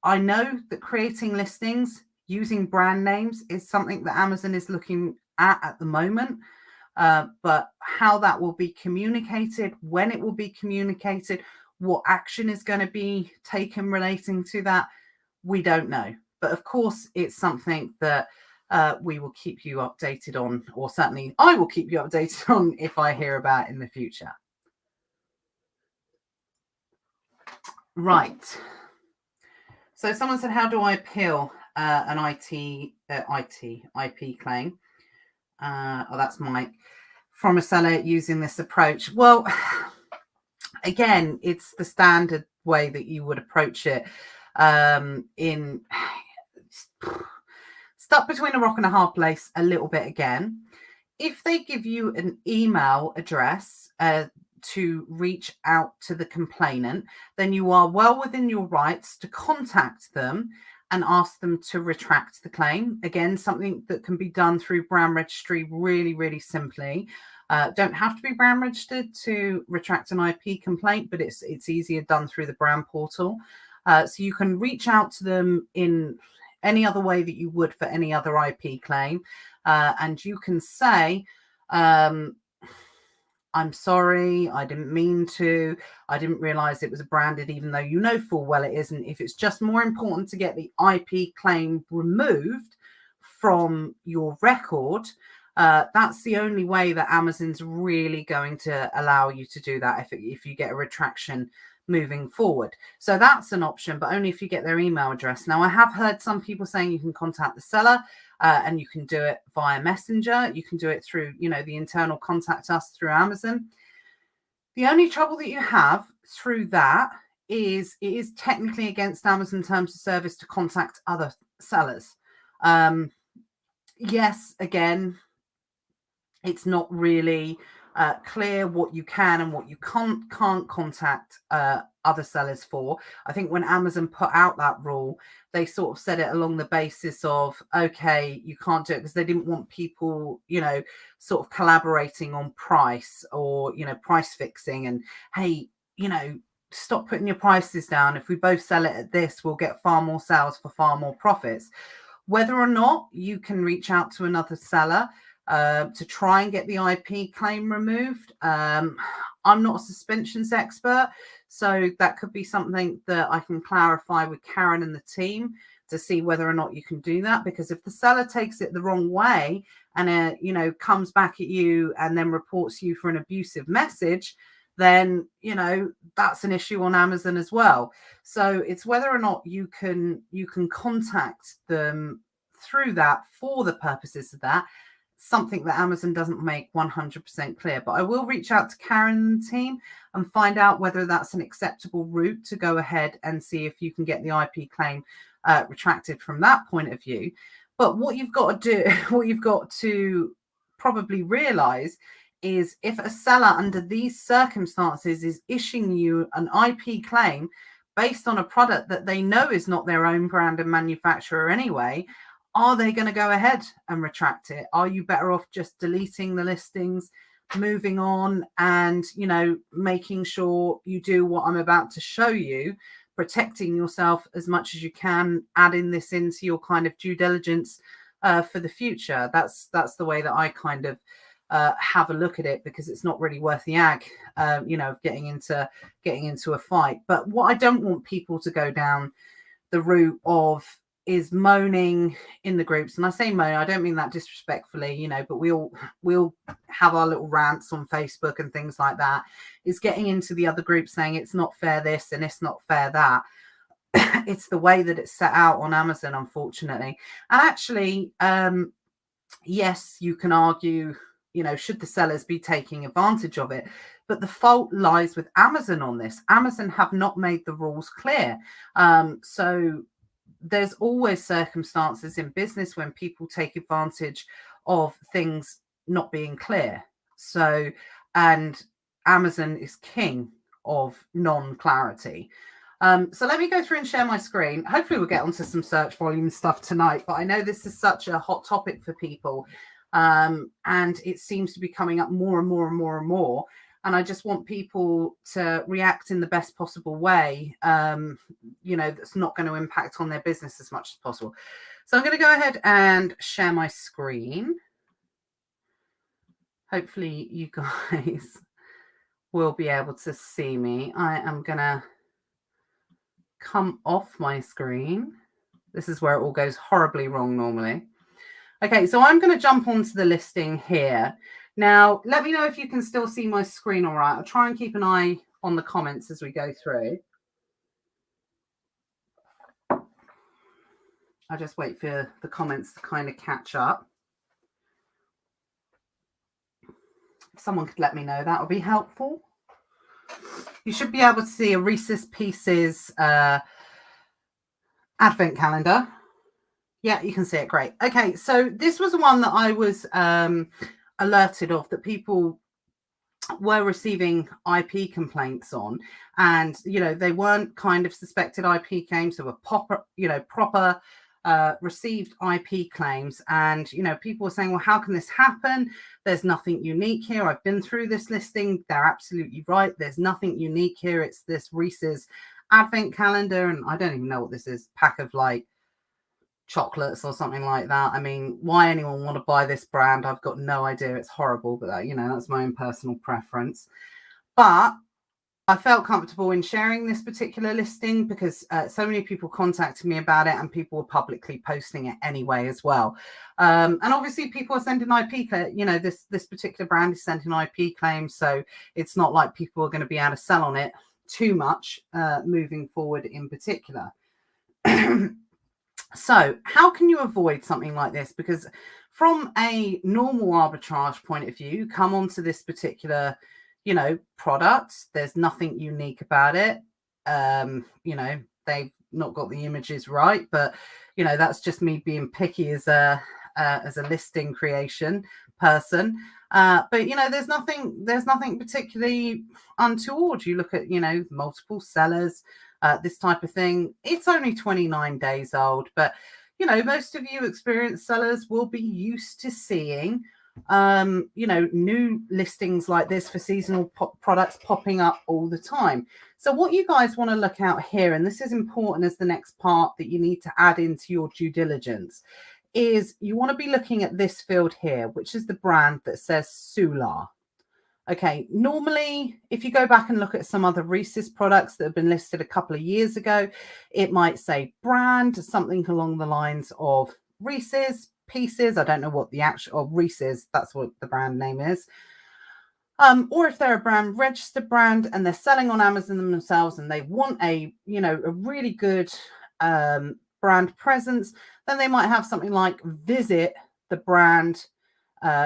I know that creating listings using brand names is something that Amazon is looking at the moment. But how that will be communicated, when it will be communicated, what action is going to be taken relating to that, we don't know. But of course, it's something that we will keep you updated on, or certainly I will keep you updated on if I hear about in the future. Right. So someone said, how do I appeal an IP claim? Oh, that's Mike. From a seller using this approach. Well, again, it's the standard way that you would approach it. Stuck between a rock and a hard place a little bit again. If they give you an email address to reach out to the complainant, then you are well within your rights to contact them and ask them to retract the claim. Again, something that can be done through brand registry really, really simply. Don't have to be brand registered to retract an IP complaint, but it's easier done through the brand portal. So you can reach out to them in any other way that you would for any other IP claim. And you can say, I'm sorry, I didn't mean to. I didn't realize it was branded, even though you know full well it isn't. If it's just more important to get the IP claim removed from your record, that's the only way that Amazon's really going to allow you to do that if you get a retraction moving forward. So that's an option, but only if you get their email address. Now, I have heard some people saying you can contact the seller and you can do it via Messenger. You can do it through, the internal contact us through Amazon. The only trouble that you have through that is it is technically against Amazon terms of service to contact other sellers. Yes, again, it's not really clear what you can and what you can't contact other sellers for. I think when Amazon put out that rule, they sort of said it along the basis of, okay, you can't do it because they didn't want people, sort of collaborating on price or, price fixing and, hey, stop putting your prices down. If we both sell it at this, we'll get far more sales for far more profits. Whether or not you can reach out to another seller to try and get the IP claim removed. I'm not a suspensions expert, so that could be something that I can clarify with Karen and the team to see whether or not you can do that. Because if the seller takes it the wrong way and, comes back at you and then reports you for an abusive message, then, that's an issue on Amazon as well. So it's whether or not you can contact them through that for the purposes of that. Something that Amazon doesn't make 100% clear, but I will reach out to Karen and the team and find out whether that's an acceptable route to go ahead and see if you can get the IP claim retracted from that point of view. But what you've got to do, what you've got to probably realize is if a seller under these circumstances is issuing you an IP claim based on a product that they know is not their own brand and manufacturer anyway, are they going to go ahead and retract it? Are you better off just deleting the listings, moving on, and, making sure you do what I'm about to show you, protecting yourself as much as you can, adding this into your kind of due diligence for the future? That's the way that I kind of have a look at it, because it's not really worth the ag, getting into a fight. But what I don't want people to go down the route of is moaning in the groups. And I say moan, I don't mean that disrespectfully, but we'll have our little rants on Facebook and things like that. Is getting into the other groups saying it's not fair this and it's not fair that. It's the way that it's set out on Amazon, unfortunately. And actually, yes, you can argue, should the sellers be taking advantage of it? But the fault lies with Amazon on this. Amazon have not made the rules clear. So there's always circumstances in business when people take advantage of things not being clear. So, and Amazon is king of non-clarity. So let me go through and share my screen. Hopefully we'll get onto some search volume stuff tonight, but I know this is such a hot topic for people. And it seems to be coming up more and more and more and more. And I just want people to react in the best possible way, that's not going to impact on their business as much as possible. So I'm going to go ahead and share my screen. Hopefully you guys will be able to see me. I am going to come off my screen. This is where it all goes horribly wrong normally. Okay, so I'm going to jump onto the listing here. Now, let me know if you can still see my screen all right. I'll try and keep an eye on the comments as we go through. I'll just wait for the comments to kind of catch up. If someone could let me know, that would be helpful. You should be able to see a Reese's Pieces advent calendar. Yeah, you can see it. Great. Okay, so this was one that I was alerted of, that people were receiving IP complaints on, and they weren't kind of suspected IP claims, they were proper received IP claims. And people were saying, well, how can this happen? There's nothing unique here. I've been through this listing. They're absolutely right. There's nothing unique here. It's this Reese's advent calendar, and I don't even know what this is, pack of like chocolates or something like that. I mean, why anyone want to buy this brand, I've got no idea. It's horrible, but that's my own personal preference. But I felt comfortable in sharing this particular listing because so many people contacted me about it, and people were publicly posting it anyway as well. And obviously people are sending IP, this particular brand is sending IP claims, so it's not like people are going to be able to sell on it too much moving forward in particular. So how can you avoid something like this? Because from a normal arbitrage point of view, come onto this particular, product, there's nothing unique about it. They've not got the images right, but that's just me being picky as a listing creation person. But there's nothing particularly untoward. You look at multiple sellers, this type of thing. It's only 29 days old, but most of you experienced sellers will be used to seeing new listings like this for seasonal products popping up all the time. So what you guys want to look out here, and this is important as the next part that you need to add into your due diligence, is you want to be looking at this field here, which is the brand that says Solar. Okay, normally, if you go back and look at some other Reese's products that have been listed a couple of years ago, it might say brand, something along the lines of Reese's Pieces. I don't know what the actual, Reese's, that's what the brand name is. Or if they're a brand registered brand and they're selling on Amazon themselves and they want a really good brand presence, then they might have something like visit the brand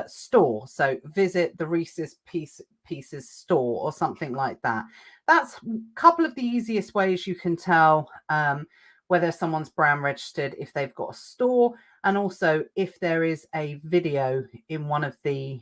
store. So visit the Reese's Pieces store or something like that. That's a couple of the easiest ways you can tell whether someone's brand registered, if they've got a store, and also if there is a video in one of the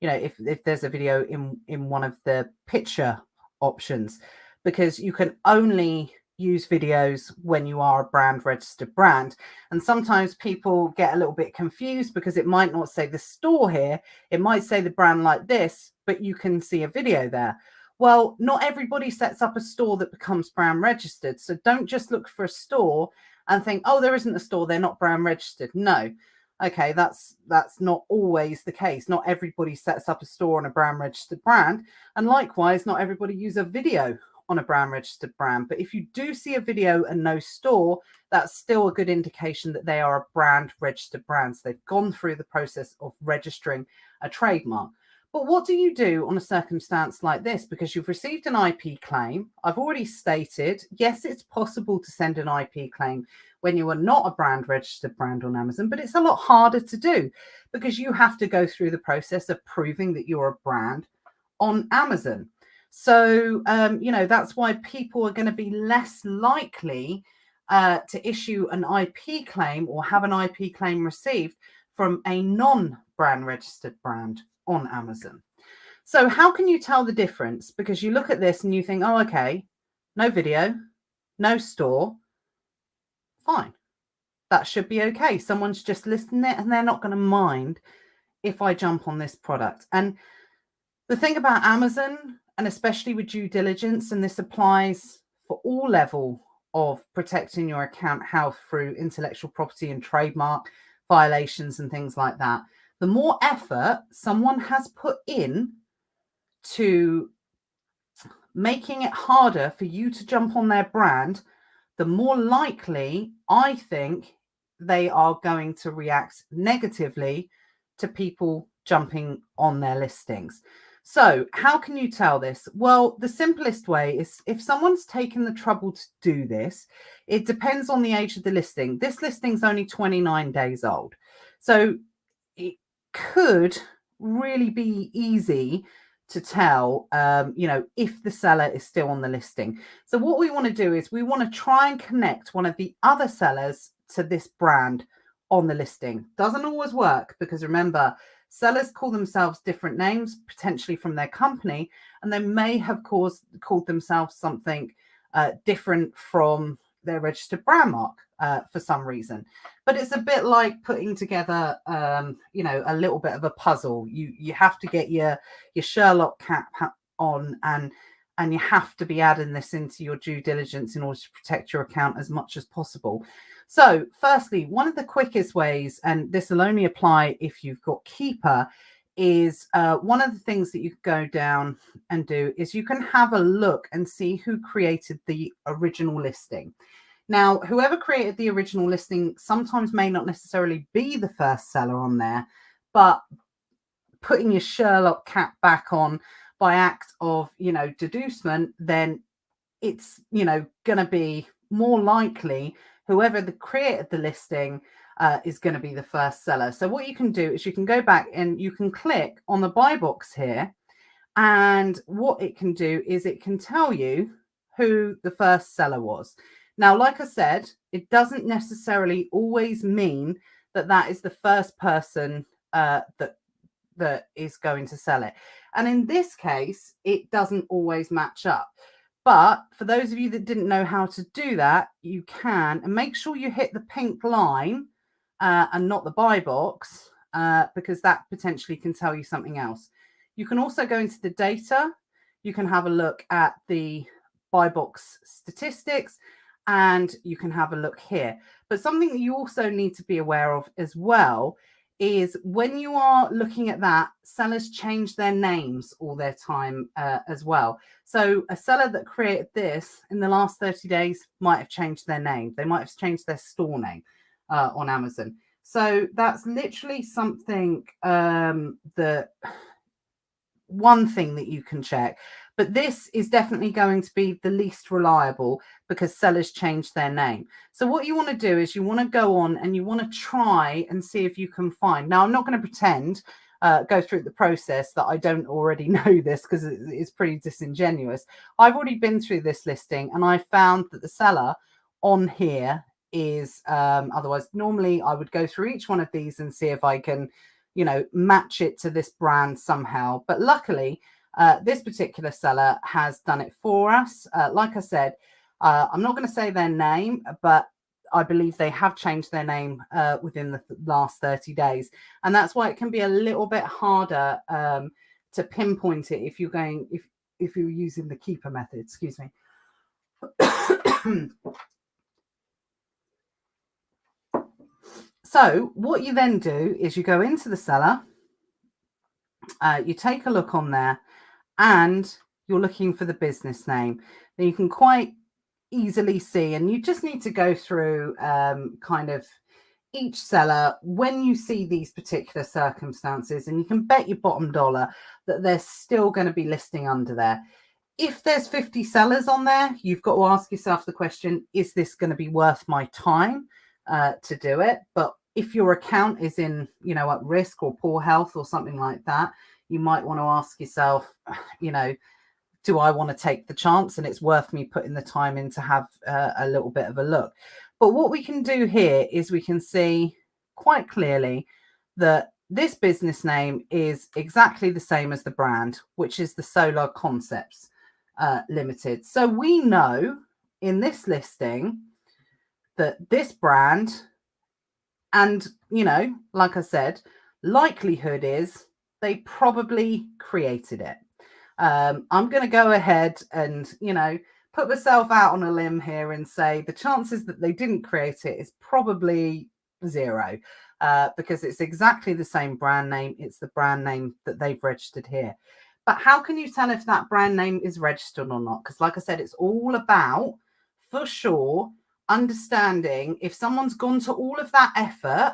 if there's a video in one of the picture options, because you can only use videos when you are a brand registered brand. And sometimes people get a little bit confused because it might not say the store here, it might say the brand like this, but you can see a video there. Well, not everybody sets up a store that becomes brand registered. So don't just look for a store and think, oh, there isn't a store, they're not brand registered. No. Okay, that's not always the case. Not everybody sets up a store on a brand registered brand. And likewise, not everybody uses a video on a brand registered brand. But if you do see a video and no store, that's still a good indication that they are a brand registered brand. So they've gone through the process of registering a trademark. But what do you do on a circumstance like this? Because you've received an IP claim. I've already stated, yes, it's possible to send an IP claim when you are not a brand registered brand on Amazon, but it's a lot harder to do because you have to go through the process of proving that you're a brand on Amazon. So, that's why people are going to be less likely to issue an IP claim or have an IP claim received from a non-brand registered brand on Amazon. So how can you tell the difference? Because you look at this and you think, oh, okay, no video, no store, fine. That should be okay. Someone's just listing it and they're not going to mind if I jump on this product. And the thing about Amazon, and especially with due diligence, and this applies for all level of protecting your account health through intellectual property and trademark violations and things like that, The more effort someone has put in to making it harder for you to jump on their brand, the more likely I think they are going to react negatively to people jumping on their listings. So, how can you tell this? Well, the simplest way is if someone's taken the trouble to do this, it depends on the age of the listing. This listing's only 29 days old. So, it could really be easy to tell, if the seller is still on the listing. So what we want to do is we want to try and connect one of the other sellers to this brand on the listing. Doesn't always work because remember, sellers call themselves different names, potentially from their company, and they may have called themselves something different from their registered brand mark for some reason. But it's a bit like putting together, a little bit of a puzzle. You have to get your Sherlock cap on, and you have to be adding this into your due diligence in order to protect your account as much as possible. So firstly, one of the quickest ways, and this will only apply if you've got Keeper, is one of the things that you can go down and do is you can have a look and see who created the original listing. Now, whoever created the original listing sometimes may not necessarily be the first seller on there, but putting your Sherlock cap back on by act of, deducement, then it's, going to be more likely whoever created the listing is going to be the first seller. So what you can do is you can go back and you can click on the buy box here. And what it can do is it can tell you who the first seller was. Now, like I said, it doesn't necessarily always mean that that is the first person that is going to sell it. And in this case, it doesn't always match up. But for those of you that didn't know how to do that, you can. And make sure you hit the pink line and not the buy box, because that potentially can tell you something else. You can also go into the data. You can have a look at the buy box statistics, and you can have a look here. But something that you also need to be aware of as well is when you are looking at that, sellers change their names all their time as well. So a seller that created this in the last 30 days might have changed their name. They might have changed their store name on Amazon. So that's literally something that one thing that you can check. But this is definitely going to be the least reliable because sellers change their name. So what you want to do is you want to go on and you want to try and see if you can find. Now, I'm not going to pretend, go through the process that I don't already know this because it's pretty disingenuous. I've already been through this listing and I found that the seller on here is, otherwise, normally I would go through each one of these and see if I can, match it to this brand somehow. But luckily, this particular seller has done it for us. Like I said, I'm not going to say their name, but I believe they have changed their name within the last 30 days. And that's why it can be a little bit harder to pinpoint it if you're using the Keeper method. Excuse me. So what you then do is you go into the seller, you take a look on there, and you're looking for the business name. Then you can quite easily see, and you just need to go through kind of each seller when you see these particular circumstances, and you can bet your bottom dollar that they're still going to be listing under there. If there's 50 sellers on there, you've got to ask yourself the question, is this going to be worth my time to do it? But if your account is in, at risk or poor health or something like that, you might want to ask yourself, do I want to take the chance and it's worth me putting the time in to have a little bit of a look? But what we can do here is we can see quite clearly that this business name is exactly the same as the brand, which is the Solar Concepts Limited. So we know in this listing that this brand, and, like I said, likelihood is they probably created it. I'm going to go ahead and, put myself out on a limb here and say the chances that they didn't create it is probably zero. because it's exactly the same brand name. It's the brand name that they've registered here. But how can you tell if that brand name is registered or not? Because like I said, it's all about, for sure, understanding if someone's gone to all of that effort,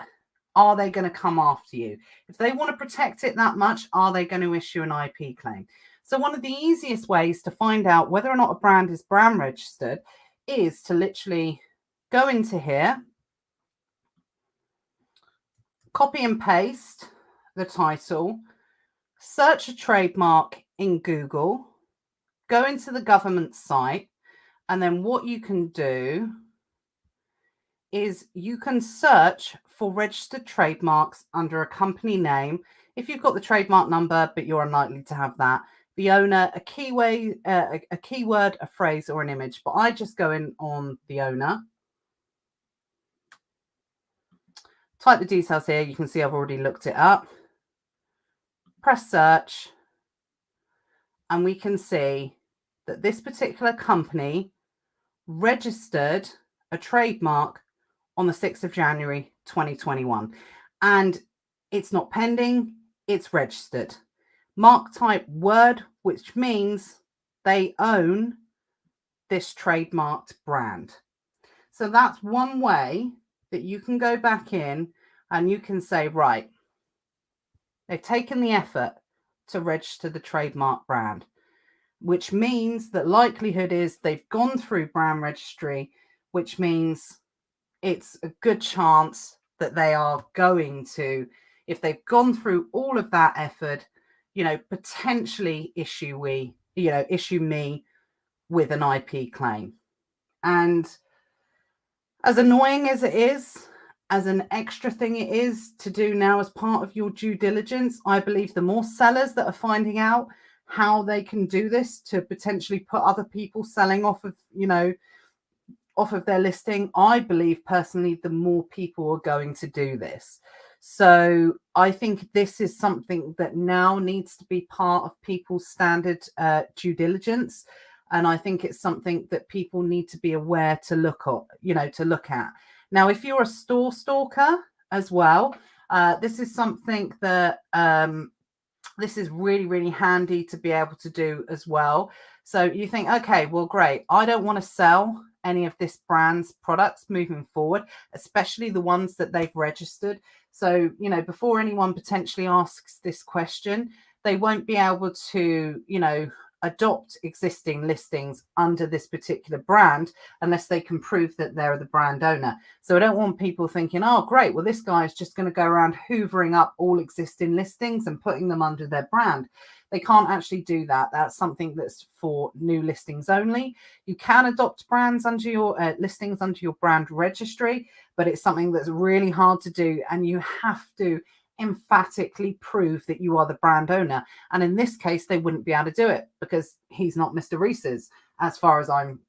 are they going to come after you? If they want to protect it that much, are they going to issue an IP claim? So one of the easiest ways to find out whether or not a brand is brand registered is to literally go into here, copy and paste the title, search a trademark in Google, go into the government site, and then what you can do is you can search for registered trademarks under a company name. If you've got the trademark number, but you're unlikely to have that, the owner, a keyword, a phrase, or an image. But I just go in on the owner. Type the details here. You can see I've already looked it up. Press search. And we can see that this particular company registered a trademark on the 6th of January, 2021. And it's not pending, it's registered. Mark type word, which means they own this trademarked brand. So that's one way that you can go back in and you can say, right, they've taken the effort to register the trademark brand, which means that likelihood is they've gone through brand registry, which means it's a good chance that they are going to, if they've gone through all of that effort, potentially issue me with an IP claim. And as annoying as it is, as an extra thing it is to do now as part of your due diligence, I believe the more sellers that are finding out how they can do this to potentially put other people selling off of their listing, I believe personally, the more people are going to do this. So I think this is something that now needs to be part of people's standard due diligence. And I think it's something that people need to be aware to look at. Now, if you're a store stalker as well, this is something that this is really, really handy to be able to do as well. So you think, okay, well, great. I don't want to sell any of this brand's products moving forward, especially the ones that they've registered. So, before anyone potentially asks this question, they won't be able to, adopt existing listings under this particular brand unless they can prove that they're the brand owner. So I don't want people thinking, oh, great, well, this guy is just going to go around hoovering up all existing listings and putting them under their brand. They can't actually do that. That's something that's for new listings only. You can adopt brands under your listings under your brand registry, but it's something that's really hard to do, and you have to emphatically prove that you are the brand owner. And in this case, they wouldn't be able to do it because he's not Mr. Reese's, as far as I'm,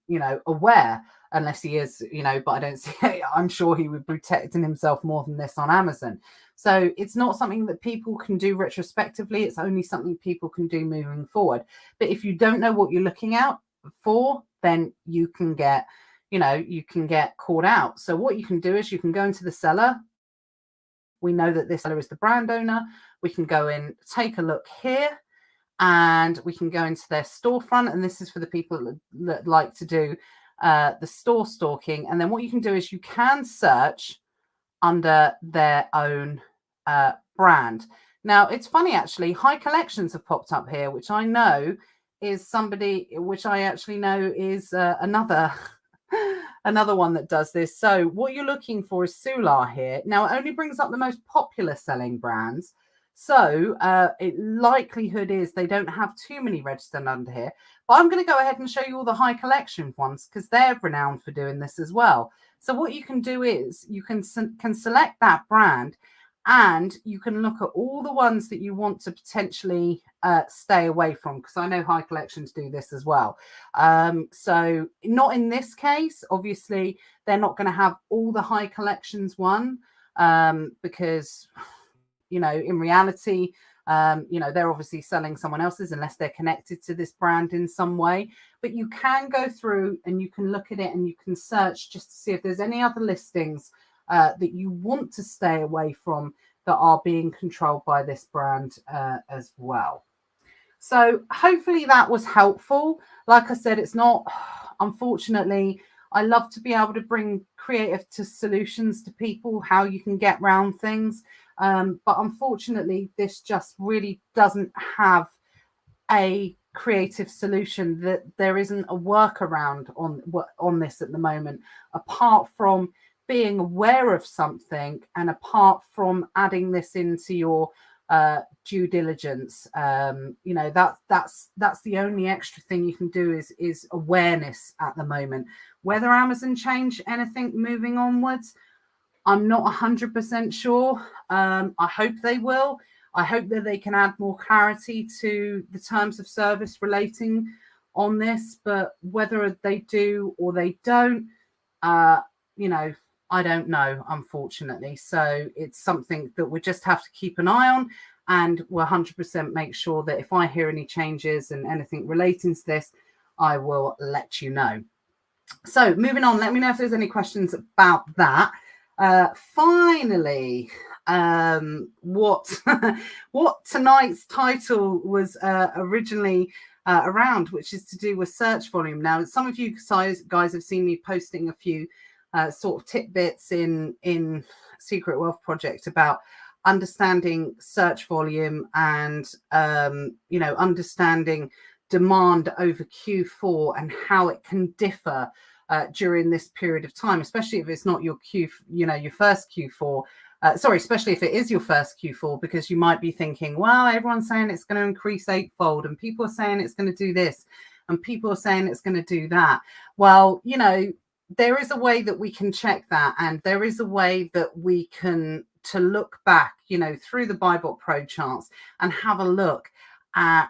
aware, unless he is, but I don't see it. I'm sure he would be protecting himself more than this on Amazon. So it's not something that people can do retrospectively. It's only something people can do moving forward. But if you don't know what you're looking out for, then you can get, caught out. So what you can do is you can go into the seller. We know that this seller is the brand owner. We can go in, take a look here, and we can go into their storefront. And this is for the people that like to do the store stalking. And then what you can do is you can search under their own brand. Now, it's funny, actually, High Collections have popped up here, which I know is somebody, which I actually know is another one that does this. So what you're looking for is Solar here. Now, it only brings up the most popular selling brands. So likelihood is they don't have too many registered under here. But I'm going to go ahead and show you all the High Collection ones because they're renowned for doing this as well. So what you can do is you can select that brand, and you can look at all the ones that you want to potentially stay away from, because I know High Collections do this as well. So not in this case, obviously, they're not going to have all the High Collections one because, in reality, they're obviously selling someone else's unless they're connected to this brand in some way. But you can go through and you can look at it and you can search just to see if there's any other listings that you want to stay away from that are being controlled by this brand as well. So hopefully that was helpful. Like I said, it's not, unfortunately, I love to be able to bring creative to solutions to people, how you can get around things. But unfortunately, this just really doesn't have a creative solution. That there isn't a workaround on this at the moment, apart from being aware of something and apart from adding this into your due diligence. That's the only extra thing you can do is awareness at the moment. Whether Amazon change anything moving onwards, I'm not 100% sure. I hope they will. I hope that they can add more clarity to the terms of service relating on this, but whether they do or they don't, I don't know, unfortunately. So it's something that we just have to keep an eye on, and we'll 100% make sure that if I hear any changes and anything relating to this, I will let you know. So moving on, let me know if there's any questions about that. Finally, what tonight's title was originally around, which is to do with search volume. Now, some of you guys have seen me posting a few sort of tidbits in Secret Wealth Project about understanding search volume and understanding demand over Q4 and how it can differ during this period of time, especially if it's not your first Q4. Especially if it is your first Q4, because you might be thinking, well, everyone's saying it's going to increase 8-fold, and people are saying it's going to do this, and people are saying it's going to do that. Well, there is a way that we can check that, and there is a way that we can to look back, through the BuyBot Pro charts and have a look at,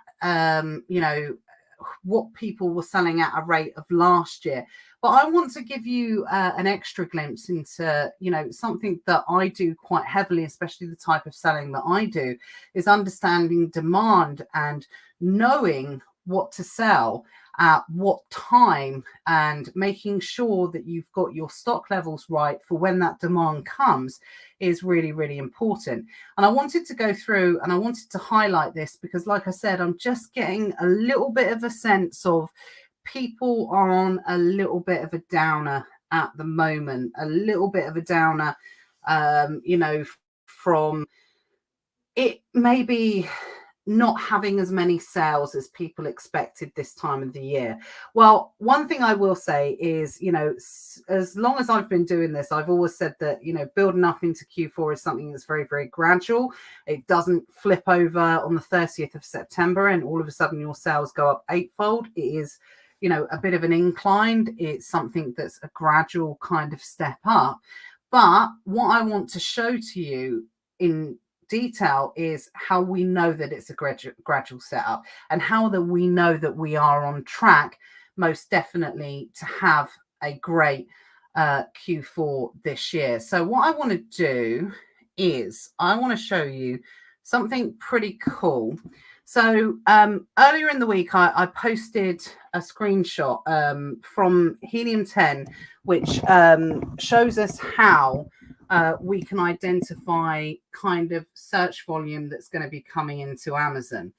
what people were selling at a rate of last year. But I want to give you an extra glimpse into, something that I do quite heavily, especially the type of selling that I do, is understanding demand and knowing what to sell at what time and making sure that you've got your stock levels right for when that demand comes is really, really important. And I wanted to go through and I wanted to highlight this because, like I said, I'm just getting a little bit of a sense of people are on a little bit of a downer at the moment, a little bit of a downer, from it maybe not having as many sales as people expected this time of the year. Well, one thing I will say is, as long as I've been doing this, I've always said that, building up into Q4 is something that's very, very gradual. It doesn't flip over on the 30th of September and all of a sudden your sales go up 8-fold. It is, a bit of an incline. It's something that's a gradual kind of step up. But what I want to show to you in detail is how we know that it's a gradual setup and how that we know that we are on track, most definitely, to have a great Q4 this year. So what I want to do is I want to show you something pretty cool. So earlier in the week, I posted a screenshot from Helium 10, which shows us how we can identify kind of search volume that's going to be coming into Amazon.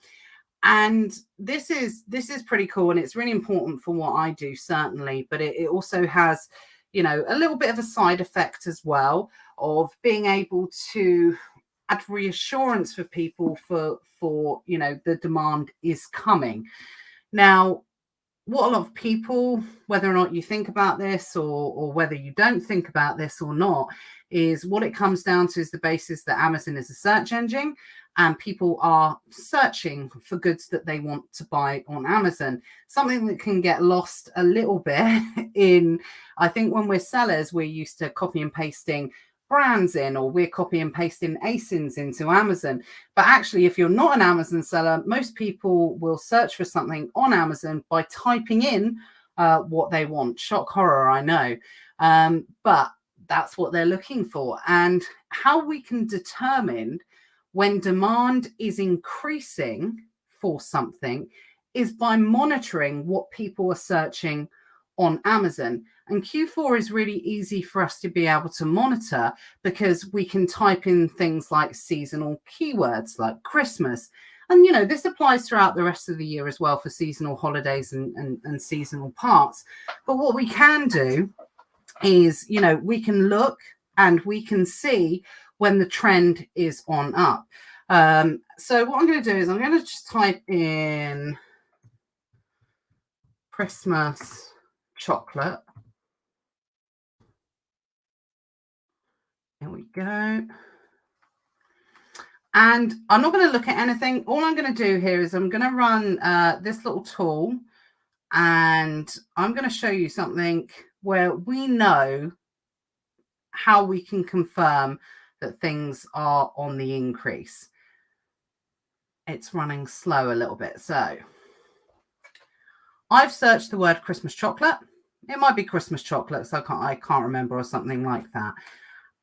And this is pretty cool, and it's really important for what I do, certainly, but it also has, a little bit of a side effect as well of being able to add reassurance for people for the demand is coming. Now, what a lot of people, whether or not you think about this or whether you don't think about this or not, is what it comes down to is the basis that Amazon is a search engine and people are searching for goods that they want to buy on Amazon. Something that can get lost a little bit in, I think when we're sellers, we're used to copy and pasting brands in, or we're copy and pasting ASINs into Amazon. But actually, if you're not an Amazon seller, most people will search for something on Amazon by typing in what they want. Shock horror, I know. But that's what they're looking for. And how we can determine when demand is increasing for something is by monitoring what people are searching on Amazon. And Q4 is really easy for us to be able to monitor because we can type in things like seasonal keywords like Christmas. And, this applies throughout the rest of the year as well for seasonal holidays and seasonal parts. But what we can do is, we can look and we can see when the trend is on up. So what I'm going to do is I'm going to just type in Christmas chocolate. There we go. And I'm not going to look at anything. All I'm going to do here is I'm going to run this little tool, and I'm going to show you something where we know how we can confirm that things are on the increase. It's running slow a little bit. So I've searched the word Christmas chocolate. It might be Christmas chocolate, so I can't remember, or something like that.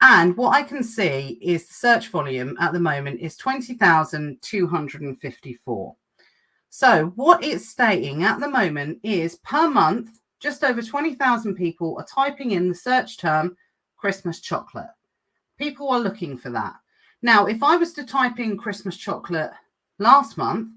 And what I can see is the search volume at the moment is 20,254. So what it's stating at the moment is per month, just over 20,000 people are typing in the search term Christmas chocolate. People are looking for that. Now, if I was to type in Christmas chocolate last month,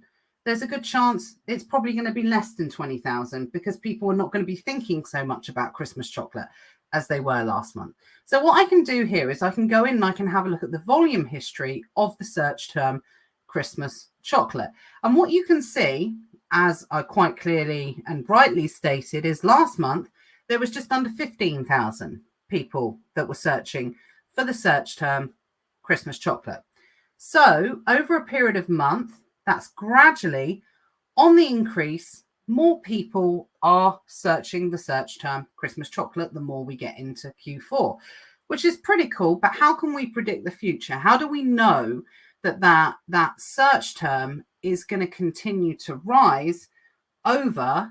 there's a good chance it's probably going to be less than 20,000 because people are not going to be thinking so much about Christmas chocolate as they were last month. So what I can do here is I can go in and I can have a look at the volume history of the search term Christmas chocolate. And what you can see, as I quite clearly and brightly stated, is last month there was just under 15,000 people that were searching for the search term Christmas chocolate. So over a period of a month, that's gradually on the increase. More people are searching the search term Christmas chocolate the more we get into Q4, which is pretty cool. But how can we predict the future? How do we know that search term is going to continue to rise over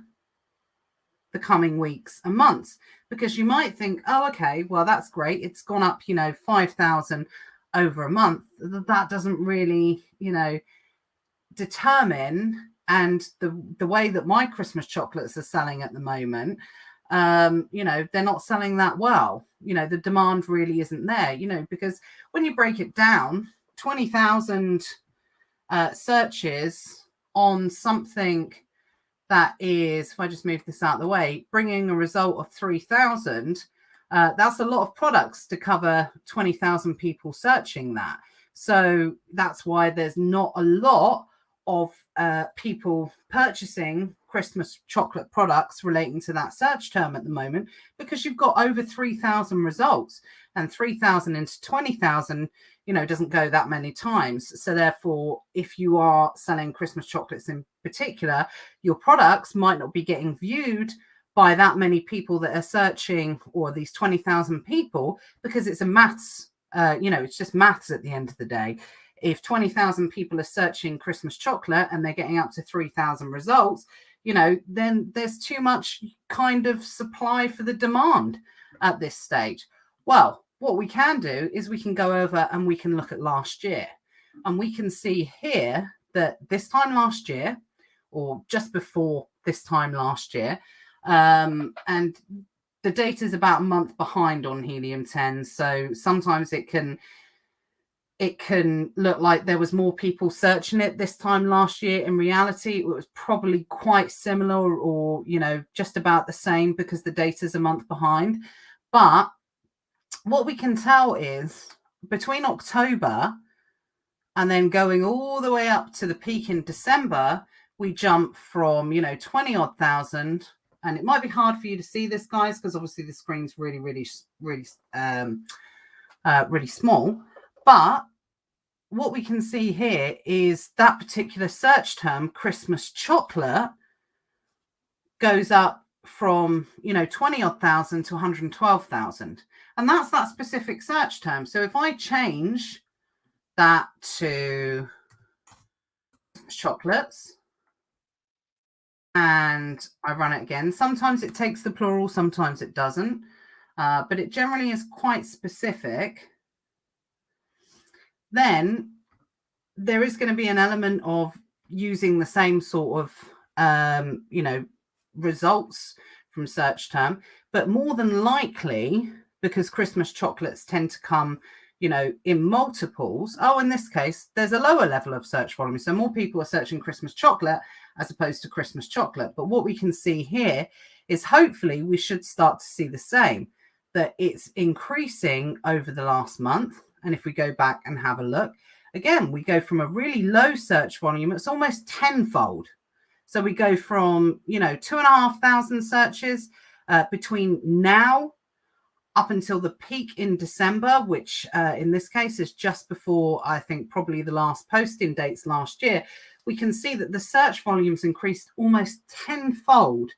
the coming weeks and months? Because you might think, oh, okay, well, that's great. It's gone up, 5,000 over a month. That doesn't really, determine. And the way that my Christmas chocolates are selling at the moment, they're not selling that well. The demand really isn't there, because when you break it down, 20,000 searches on something that is, if I just move this out of the way, bringing a result of 3,000, that's a lot of products to cover 20,000 people searching that. So that's why there's not a lot of people purchasing Christmas chocolate products relating to that search term at the moment, because you've got over 3,000 results, and 3,000 into 20,000, doesn't go that many times. So therefore, if you are selling Christmas chocolates in particular, your products might not be getting viewed by that many people that are searching, or these 20,000 people, because it's a maths, it's just maths at the end of the day. If 20,000 people are searching Christmas chocolate and they're getting up to 3,000 results, then there's too much kind of supply for the demand at this stage. Well, what we can do is we can go over and we can look at last year, and we can see here that this time last year, or just before this time last year, and the data is about a month behind on helium-10. So sometimes it can look like there was more people searching it this time last year. In reality, it was probably quite similar, or, just about the same, because the data is a month behind. But what we can tell is between October and then going all the way up to the peak in December, we jump from, 20 odd thousand. And it might be hard for you to see this, guys, because obviously the screen's really, really, really, really small. But what we can see here is that particular search term, Christmas chocolate, goes up from, 20 odd thousand to 112,000. And that's that specific search term. So if I change that to chocolates and I run it again, sometimes it takes the plural, sometimes it doesn't. But it generally is quite specific. Then there is going to be an element of using the same sort of, results from search term, but more than likely, because Christmas chocolates tend to come, you know, in multiples. Oh, in this case, there's a lower level of search volume. So more people are searching Christmas chocolate as opposed to Christmas chocolate. But what we can see here is hopefully we should start to see the same, that it's increasing over the last month. And if we go back and have a look, again, we go from a really low search volume. It's almost tenfold. So we go from, you know, 2,500 searches between now up until the peak in December, which in this case is just before, I think, probably the last posting dates last year. We can see that the search volumes increased almost tenfold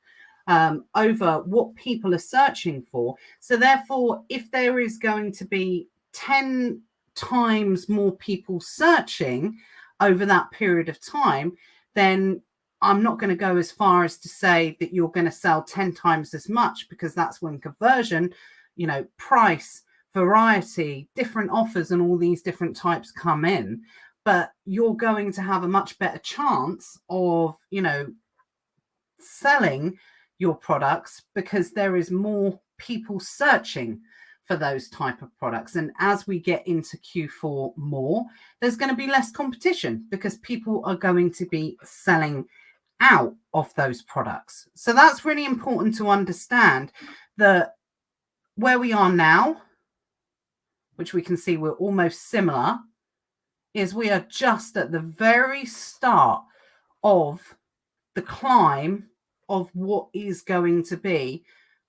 over what people are searching for. So therefore, if there is going to be 10 times more people searching over that period of time, then I'm not going to go as far as to say that you're going to sell 10 times as much, because that's when conversion, you know, price, variety, different offers and all these different types come in. But you're going to have a much better chance of, you know, selling your products because there is more people searching for those type of products. And as we get into Q4 more, there's going to be less competition because people are going to be selling out of those products. So that's really important to understand, that where we are now, which we can see we're almost similar, is we are just at the very start of the climb of what is going to be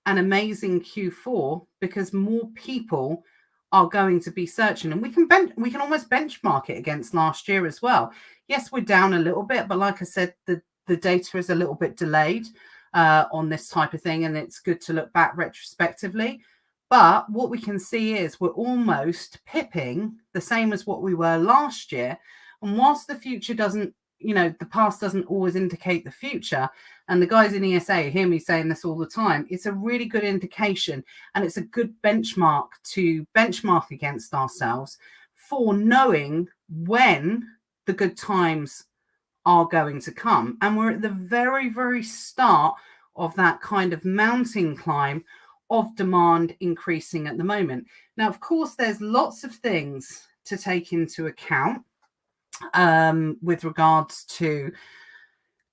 an amazing Q4, because more people are going to be searching, and we can almost benchmark it against last year as well. Yes, we're down a little bit, but like I said, the data is a little bit delayed on this type of thing, and it's good to look back retrospectively. But what we can see is we're almost pipping the same as what we were last year. And whilst the future doesn't, you know, the past doesn't always indicate the future, and the guys in ESA hear me saying this all the time, it's a really good indication, and it's a good benchmark to benchmark against ourselves for knowing when the good times are going to come. And we're at the very, very start of that kind of mountain climb of demand increasing at the moment. Now, of course, there's lots of things to take into account with regards to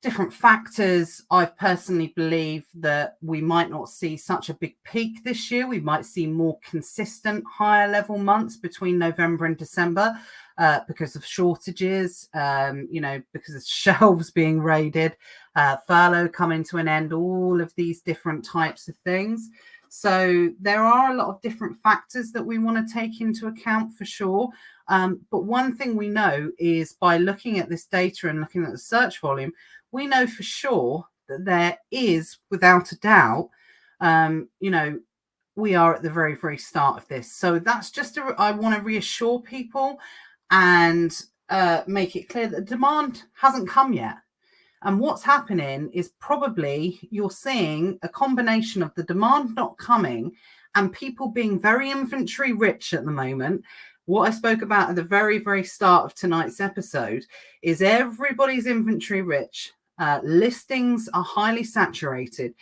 different factors. I personally believe that we might not see such a big peak this year. We might see more consistent higher level months between November and December because of shortages, you know, because of shelves being raided, furlough coming to an end, all of these different types of things. So there are a lot of different factors that we want to take into account for sure. But one thing we know is by looking at this data and looking at the search volume, we know for sure that there is, without a doubt, you know, we are at the very, very start of this. So that's just, I want to reassure people and make it clear that demand hasn't come yet. And what's happening is probably you're seeing a combination of the demand not coming and people being very inventory rich at the moment. What I spoke about at the very, very start of tonight's episode is everybody's inventory rich. Listings are highly saturated,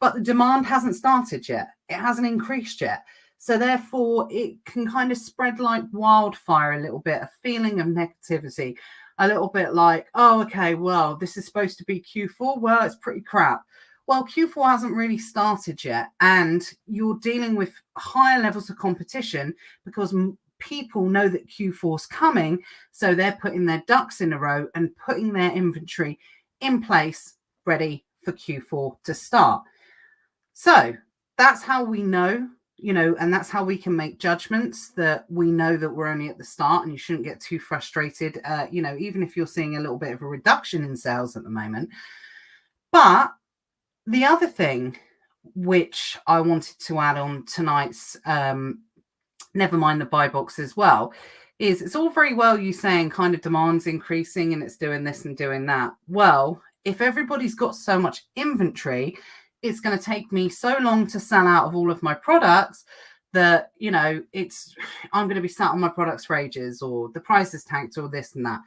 but the demand hasn't started yet. It hasn't increased yet. So therefore, it can kind of spread like wildfire a little bit, a feeling of negativity, a little bit like, oh, okay, well, this is supposed to be Q4. Well, it's pretty crap. Well, Q4 hasn't really started yet. And you're dealing with higher levels of competition because people know that Q4 is coming. So they're putting their ducks in a row and putting their inventory in place, ready for Q4 to start. So that's how we know, you know, and that's how we can make judgments that we know that we're only at the start, and you shouldn't get too frustrated, you know, even if you're seeing a little bit of a reduction in sales at the moment. But the other thing which I wanted to add on tonight's Never Mind the Buy Box as well, is it's all very well you saying kind of demand's increasing and it's doing this and doing that. Well, if everybody's got so much inventory, it's going to take me so long to sell out of all of my products that, you know, I'm going to be sat on my products for ages, or the price is tanked, or this and that.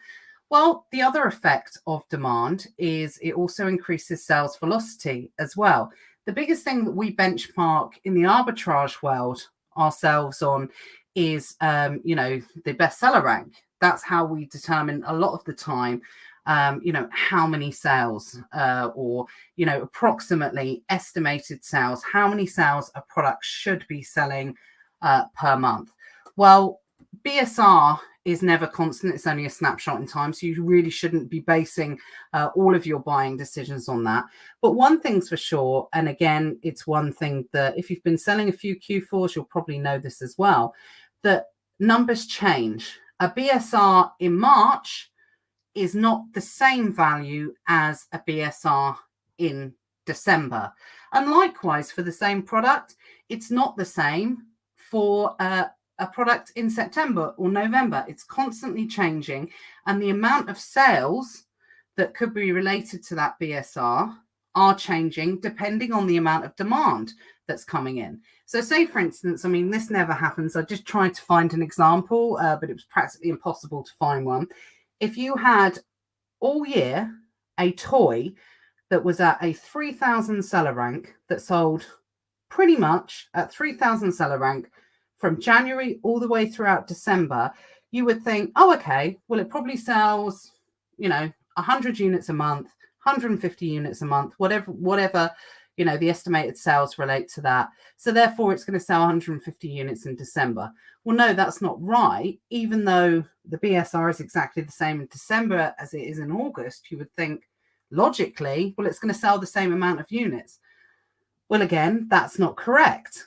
Well, the other effect of demand is it also increases sales velocity as well. the biggest thing that we benchmark in the arbitrage world ourselves on is, the bestseller rank. That's how we determine a lot of the time, how many sales or, approximately estimated sales, how many sales a product should be selling per month. Well, BSR is never constant. It's only a snapshot in time. So you really shouldn't be basing all of your buying decisions on that. But one thing's for sure, and again, it's one thing that if you've been selling a few Q4s, you'll probably know this as well, that numbers change. A BSR in March is not the same value as a BSR in December. And likewise, for the same product, it's not the same for a product in September or November. It's constantly changing. And the amount of sales that could be related to that BSR are changing depending on the amount of demand that's coming in. So say, for instance, I mean, this never happens. I just tried to find an example, but it was practically impossible to find one. If you had all year a toy that was at a 3,000 seller rank that sold pretty much at 3,000 seller rank from January all the way throughout December, you would think, oh, okay, well, it probably sells, 100 units a month, 150 units a month, whatever, the estimated sales relate to that. So therefore, it's going to sell 150 units in December. Well, no, that's not right. Even though the BSR is exactly the same in December as it is in August, you would think logically, well, it's going to sell the same amount of units. Well, again, that's not correct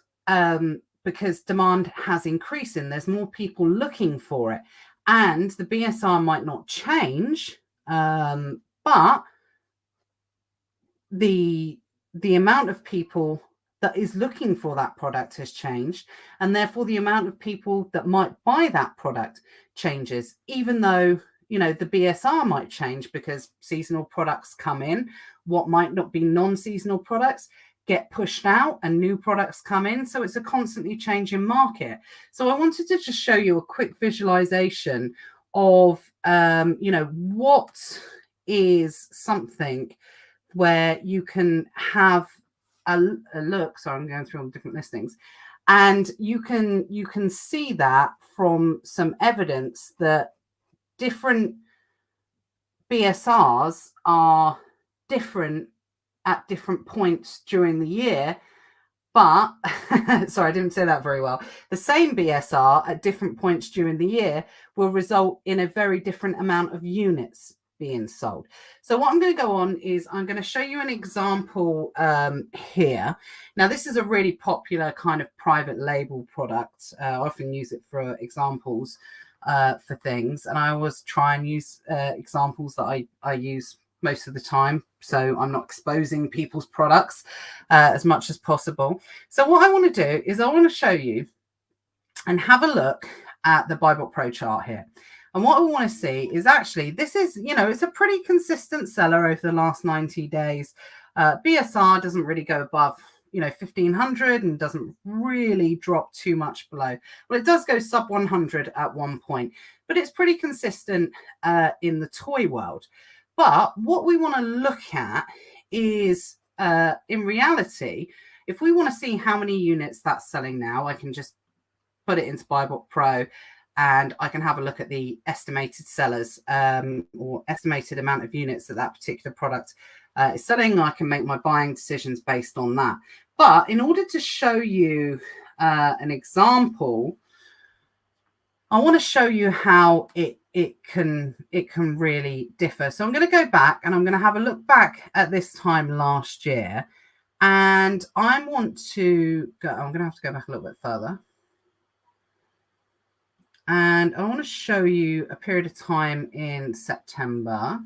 because demand has increased and there's more people looking for it. And the BSR might not change, but the amount of people that is looking for that product has changed, and therefore the amount of people that might buy that product changes, even though the BSR might change because seasonal products come in. What might not be non-seasonal products get pushed out and new products come in. So it's a constantly changing market. So I wanted to just show you a quick visualization of what is something where you can have a look. So I'm going through all different listings, and you can see that from some evidence that different BSRs are different at different points during the year. But sorry, I didn't say that very well. The same BSR at different points during the year will result in a very different amount of units being sold. So what I'm going to go on is I'm going to show you an example here. Now, this is a really popular kind of private label product. I often use it for examples for things, and I always try and use examples that I use most of the time, so I'm not exposing people's products as much as possible. So what I want to do is I want to show you and have a look at the BuyBot Pro chart here. And what we want to see is actually, this is, it's a pretty consistent seller over the last 90 days. BSR doesn't really go above, 1,500 and doesn't really drop too much below. Well, it does go sub 100 at one point, but it's pretty consistent in the toy world. But what we want to look at is, in reality, if we want to see how many units that's selling now, I can just put it into BuyBot Pro, and I can have a look at the estimated sellers or estimated amount of units that particular product is selling. I can make my buying decisions based on that. But in order to show you an example, I want to show you how it can really differ. So I'm going to go back and I'm going to have a look back at this time last year, and I'm going to have to go back a little bit further. And I want to show you a period of time in September.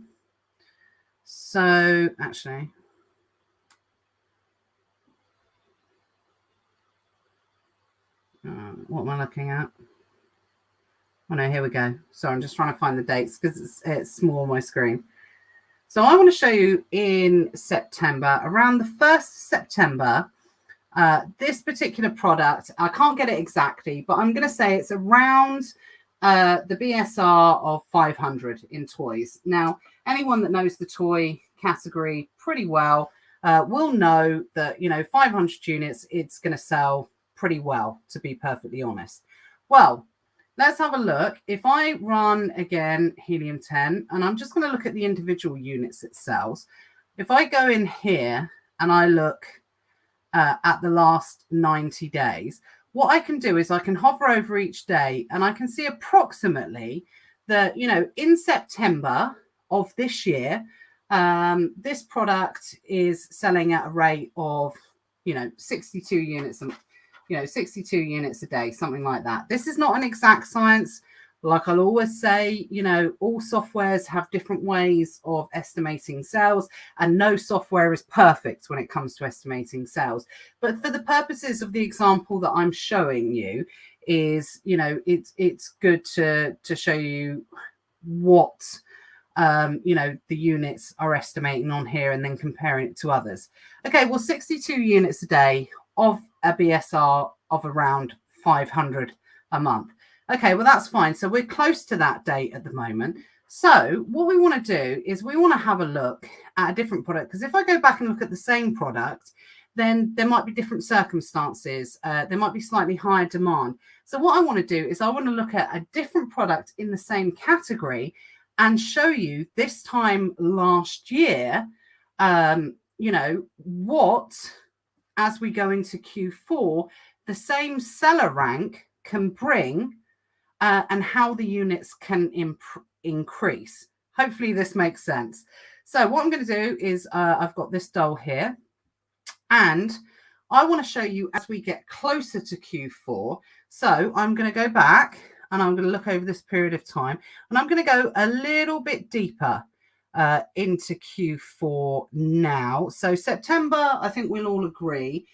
So actually, what am I looking at? Oh no, here we go. Sorry, I'm just trying to find the dates because it's small on my screen. So I want to show you in September, around the 1st of September, this particular product, I can't get it exactly, but I'm going to say it's around the BSR of 500 in toys. Now, anyone that knows the toy category pretty well will know that, 500 units, it's going to sell pretty well, to be perfectly honest. Well, let's have a look. If I run again helium-10, and I'm just going to look at the individual units it sells. If I go in here and I look at the last 90 days, what I can do is I can hover over each day and I can see approximately that, in September of this year, this product is selling at a rate of, 62 units, 62 units a day, something like that. This is not an exact science. Like I'll always say, all softwares have different ways of estimating sales, and no software is perfect when it comes to estimating sales. But for the purposes of the example that I'm showing you, is, it's good to show you what the units are estimating on here and then comparing it to others. Okay, well, 62 units a day of a BSR of around 500 a month. Okay, well, that's fine. So we're close to that date at the moment. So what we want to do is we want to have a look at a different product, because if I go back and look at the same product, then there might be different circumstances. There might be slightly higher demand. So what I want to do is I want to look at a different product in the same category and show you this time last year, what, as we go into Q4, the same seller rank can bring and how the units can increase. Hopefully this makes sense. So what I'm going to do is I've got this doll here, and I want to show you as we get closer to Q4. So I'm going to go back and I'm going to look over this period of time, and I'm going to go a little bit deeper into Q4 now. So September, I think we'll all agree,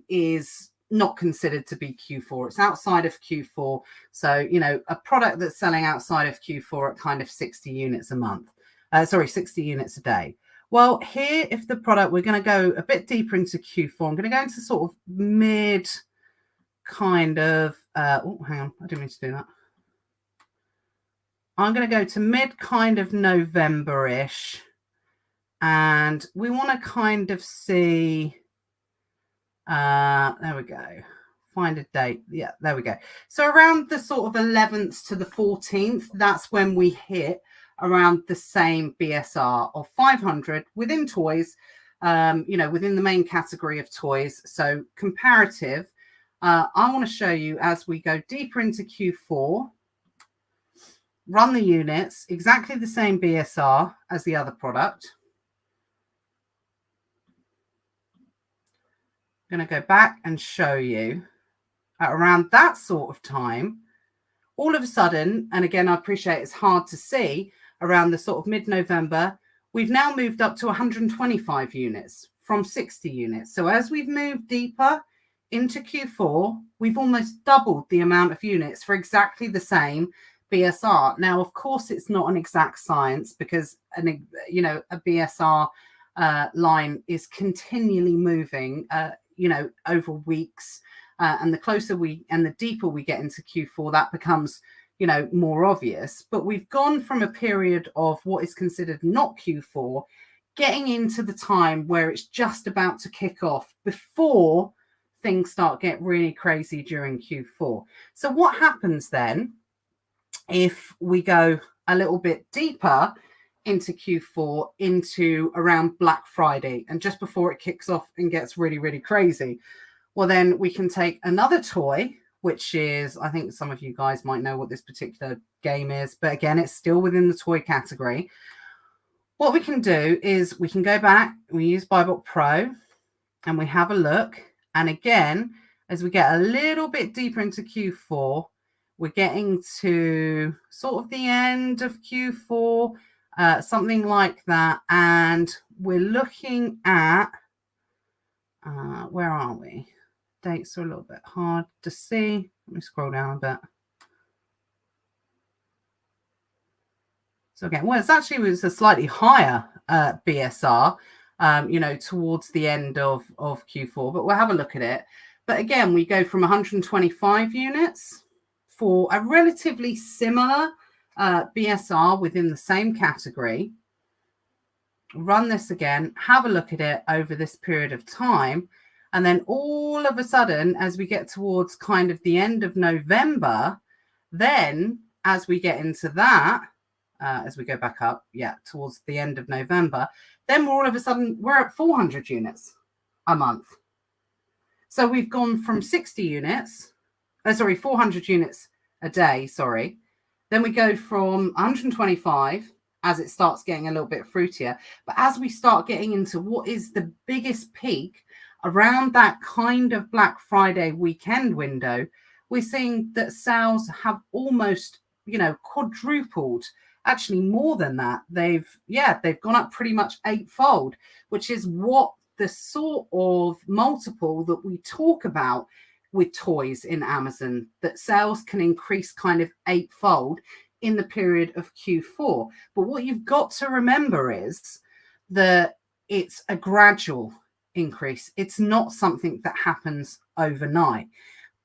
is not considered to be Q4. It's outside of Q4. So, a product that's selling outside of Q4 at kind of 60 units a month. 60 units a day. Well, here, if the product, we're going to go a bit deeper into Q4. I'm going to go into sort of mid kind of, oh, hang on. I didn't mean to do that. I'm going to go to mid kind of November-ish. And we want to kind of see, there we go. Find a date. Yeah, there we go. So around the sort of 11th to the 14th, that's when we hit around the same BSR of 500 within toys, within the main category of toys. So comparative, I want to show you as we go deeper into Q4, run the units, exactly the same BSR as the other product. I'm going to go back and show you at around that sort of time, all of a sudden, and again, I appreciate it's hard to see, around the sort of mid-November, we've now moved up to 125 units from 60 units. So as we've moved deeper into Q4, we've almost doubled the amount of units for exactly the same BSR. Now, of course, it's not an exact science, because a BSR line is continually moving, over weeks. And the closer and the deeper we get into Q4, that becomes, more obvious. But we've gone from a period of what is considered not Q4, getting into the time where it's just about to kick off before things start get really crazy during Q4. So what happens then if we go a little bit deeper into Q4, into around Black Friday, and just before it kicks off and gets really, really crazy? Well, then we can take another toy, which is, I think some of you guys might know what this particular game is, but again, it's still within the toy category. What we can do is we can go back, we use BuyBot Pro, and we have a look. And again, as we get a little bit deeper into Q4, we're getting to sort of the end of Q4, something like that. And we're looking at, where are we? Dates are a little bit hard to see. Let me scroll down a bit. So again, well, it was a slightly higher BSR, towards the end of Q4, but we'll have a look at it. But again, we go from 125 units for a relatively similar BSR within the same category, run this again, have a look at it over this period of time. And then all of a sudden, as we get towards kind of the end of November, then as we get into that, as we go back up, towards the end of November, then all of a sudden we're at 400 units a month. So we've gone from 60 units, 400 units a day, sorry. Then we go from 125 as it starts getting a little bit fruitier. But as we start getting into what is the biggest peak around that kind of Black Friday weekend window, we're seeing that sales have almost, quadrupled, actually more than that. They've gone up pretty much 8-fold, which is what the sort of multiple that we talk about with toys in Amazon, that sales can increase kind of 8-fold in the period of Q4. But what you've got to remember is that it's a gradual increase. It's not something that happens overnight.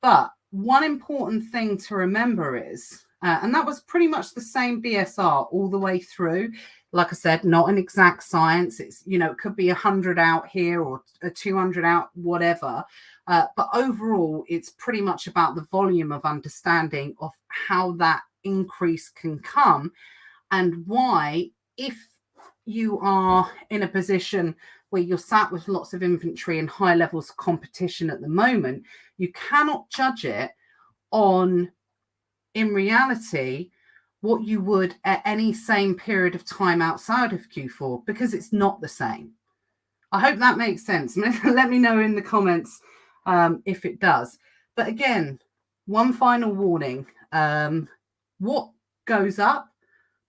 But one important thing to remember is, and that was pretty much the same BSR all the way through. Like I said, not an exact science. It's, it could be 100 out here or a 200 out, whatever. But overall, it's pretty much about the volume of understanding of how that increase can come, and why, if you are in a position where you're sat with lots of inventory and high levels of competition at the moment, you cannot judge it on, in reality, what you would at any same period of time outside of Q4, because it's not the same. I hope that makes sense. Let me know in the comments if it does. But again, one final warning, what goes up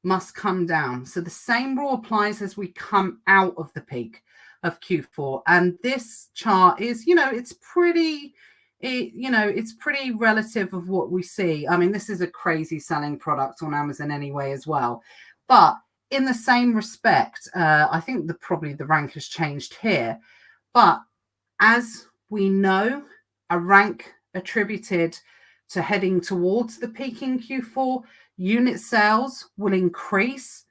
must come down. So the same rule applies as we come out of the peak of Q4. And this chart is, it's pretty relative of what we see. I mean, this is a crazy selling product on Amazon anyway as well. But in the same respect, I think probably the rank has changed here. But as we know, a rank attributed to heading towards the peak in Q4, unit sales will increase.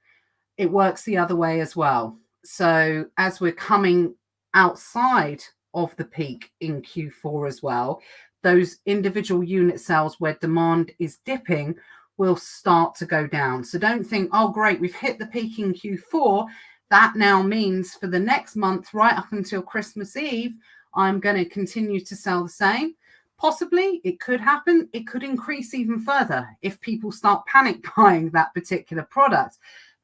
It works the other way as well. So as we're coming outside of the peak in Q4 as well, those individual unit sales where demand is dipping will start to go down. So don't think, oh, great, we've hit the peak in Q4. That now means for the next month, right up until Christmas Eve, I'm going to continue to sell the same. Possibly it could happen. It could increase even further if people start panic buying that particular product.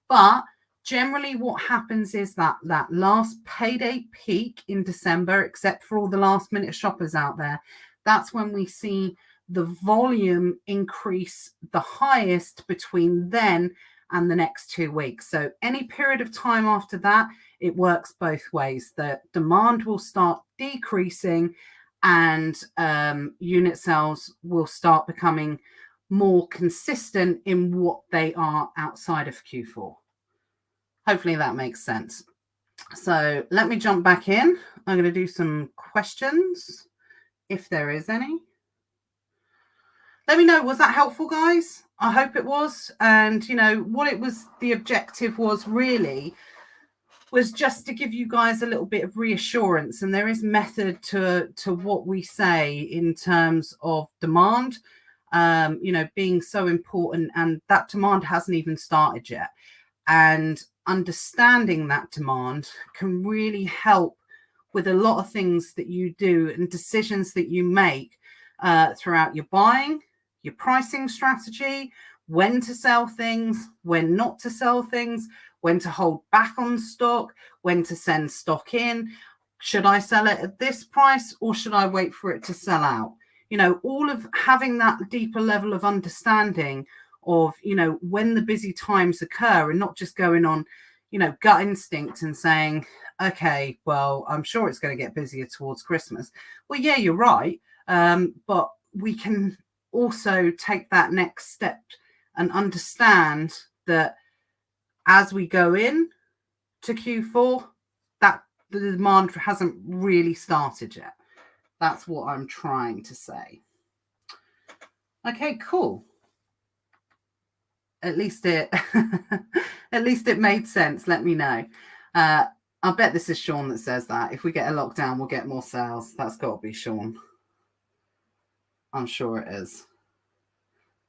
But generally what happens is that last payday peak in December, except for all the last minute shoppers out there, that's when we see the volume increase the highest between then and the next 2 weeks. So any period of time after that, it works both ways. The demand will start decreasing and unit sales will start becoming more consistent in what they are outside of Q4. Hopefully that makes sense. So let me jump back in. I'm going to do some questions, if there is any. Let me know, was that helpful, guys? I hope it was. And, what it was, the objective was really was just to give you guys a little bit of reassurance. And there is method to what we say in terms of demand, being so important. And that demand hasn't even started yet. And understanding that demand can really help with a lot of things that you do and decisions that you make throughout your buying, your pricing strategy, when to sell things, when not to sell things, when to hold back on stock, when to send stock in. Should I sell it at this price or should I wait for it to sell out? All of having that deeper level of understanding of, when the busy times occur and not just going on, gut instinct and saying, okay, well, I'm sure it's going to get busier towards Christmas. Well, yeah, you're right. But we can also take that next step and understand that as we go in to Q4, that the demand hasn't really started yet. That's what I'm trying to say. Okay, cool. At least it made sense. Let me know. I bet this is Sean that says that. If we get a lockdown, we'll get more sales. That's got to be Sean. I'm sure it is.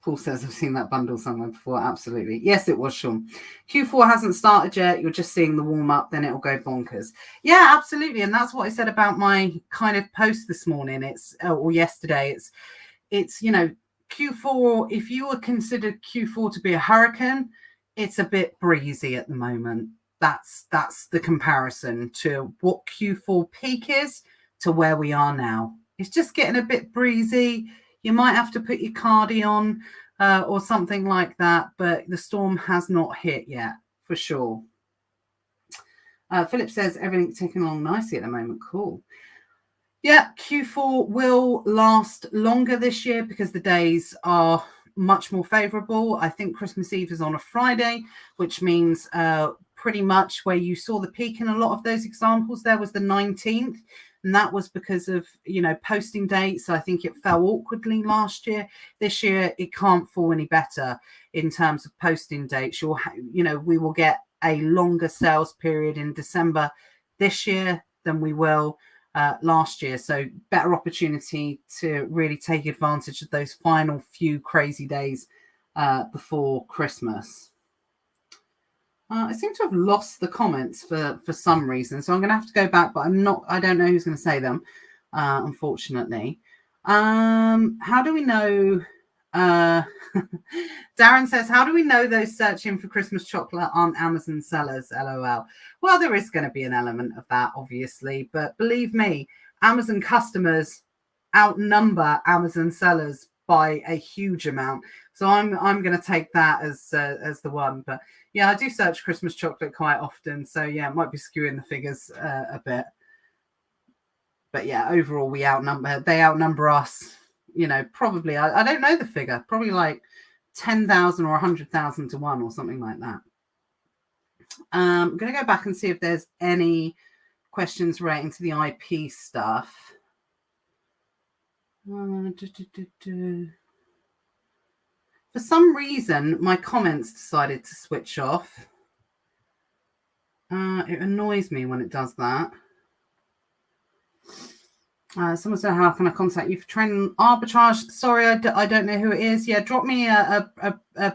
Paul says, I've seen that bundle somewhere before. Absolutely. Yes, it was Sean. Q4 hasn't started yet. You're just seeing the warm up, then it'll go bonkers. Yeah, absolutely. And that's what I said about my kind of post this morning. Or yesterday. It's Q4, if you were considered Q4 to be a hurricane, it's a bit breezy at the moment. That's the comparison to what Q4 peak is to where we are now. It's just getting a bit breezy. You might have to put your cardi on or something like that, but the storm has not hit yet, for sure. Philip says everything's taking along nicely at the moment. Cool. Yeah, Q4 will last longer this year because the days are much more favorable. I think Christmas Eve is on a Friday, which means pretty much where you saw the peak in a lot of those examples there was the 19th. And that was because of, posting dates. I think it fell awkwardly last year. This year, it can't fall any better in terms of posting dates. We will get a longer sales period in December this year than we will last year. So better opportunity to really take advantage of those final few crazy days before Christmas. I seem to have lost the comments for some reason, so I'm going to have to go back, but I don't know who's going to say them, unfortunately. How do we know? Darren says, how do we know those searching for Christmas chocolate aren't Amazon sellers? LOL. Well, there is going to be an element of that, obviously, but believe me, Amazon customers outnumber Amazon sellers by a huge amount. So I'm going to take that as the one. But yeah, I do search Christmas chocolate quite often. So yeah, it might be skewing the figures a bit. But yeah, overall, they outnumber us, probably, I don't know the figure, probably like 10,000 or 100,000 to 1 or something like that. I'm going to go back and see if there's any questions relating to the IP stuff. For some reason, my comments decided to switch off. It annoys me when it does that. Someone said, how can I contact you for training arbitrage? Sorry, I don't know who it is. Yeah, drop me a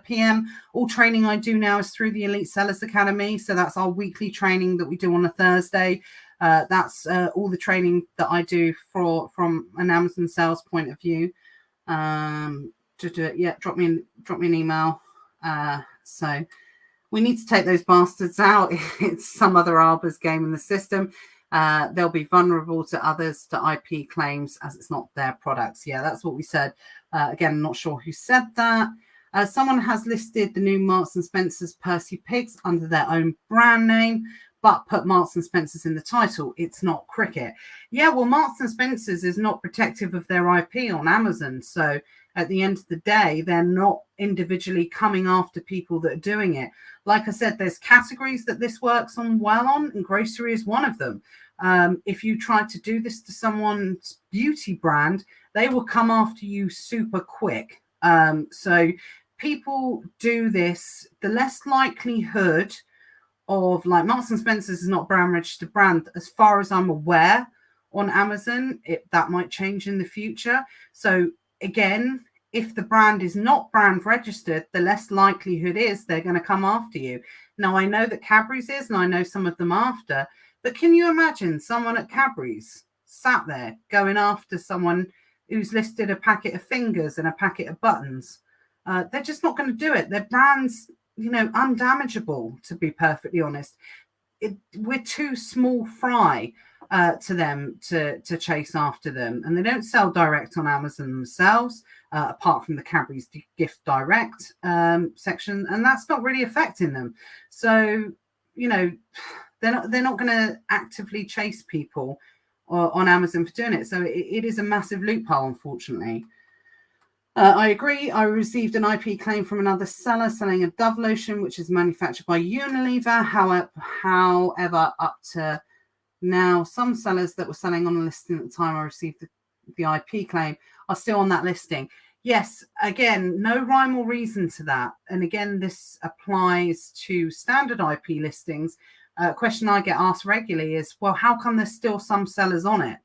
PM. All training I do now is through the Elite Sellers Academy. So that's our weekly training that we do on a Thursday. That's all the training that I do from an Amazon sales point of view. Yeah, drop me an email. So we need to take those bastards out. It's some other Arbors game in the system. They'll be vulnerable to others, to IP claims, as it's not their products. Yeah, that's what we said. Again, I'm not sure who said that. Someone has listed the new Marks & Spencer's Percy Pigs under their own brand name, but put Marks & Spencer's in the title. It's not cricket. Yeah, well, Marks & Spencer's is not protective of their IP on Amazon. So at the end of the day, they're not individually coming after people that are doing it. Like I said, there's categories that this works on well on, and grocery is one of them. If you try to do this to someone's beauty brand, they will come after you super quick. So people do this. The less likelihood of, like, Marks & Spencer's is not brand registered brand, as far as I'm aware, on Amazon. That might change in the future. So again, if the brand is not brand registered, the less likelihood is they're going to come after you. Now, I know that Cadbury's is, and I know some of them after, but can you imagine someone at Cadbury's sat there going after someone who's listed a packet of fingers and a packet of buttons? They're just not going to do it. Their brand's, undamageable, to be perfectly honest. We're too small fry to them to chase after them. And they don't sell direct on Amazon themselves, apart from the Cadbury's Gift Direct section. And that's not really affecting them. So, they're not going to actively chase people on Amazon for doing it. So it is a massive loophole, unfortunately. I agree. I received an IP claim from another seller selling a Dove lotion, which is manufactured by Unilever. However, up to now, some sellers that were selling on a listing at the time I received the IP claim are still on that listing. Yes, again, no rhyme or reason to that. And again, this applies to standard IP listings A question I get asked regularly is, well, how come there's still some sellers on it?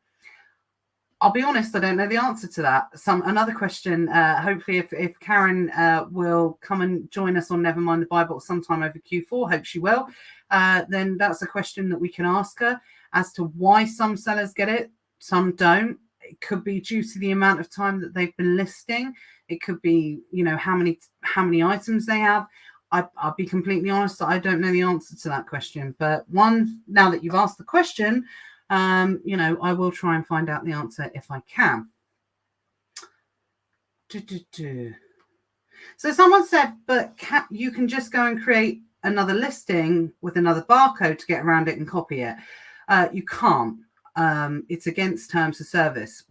I'll be honest, I don't know the answer to that. Another question, hopefully if Karen will come and join us on Never Mind the Buy Box sometime over Q4, hope she will, then that's a question that we can ask her as to why some sellers get it, some don't. It could be due to the amount of time that they've been listing. It could be, how many items they have. I'll be completely honest, I don't know the answer to that question. But now that you've asked the question, I will try and find out the answer if I can. So someone said, but you can just go and create another listing with another barcode to get around it and copy it. You can't. It's against terms of service.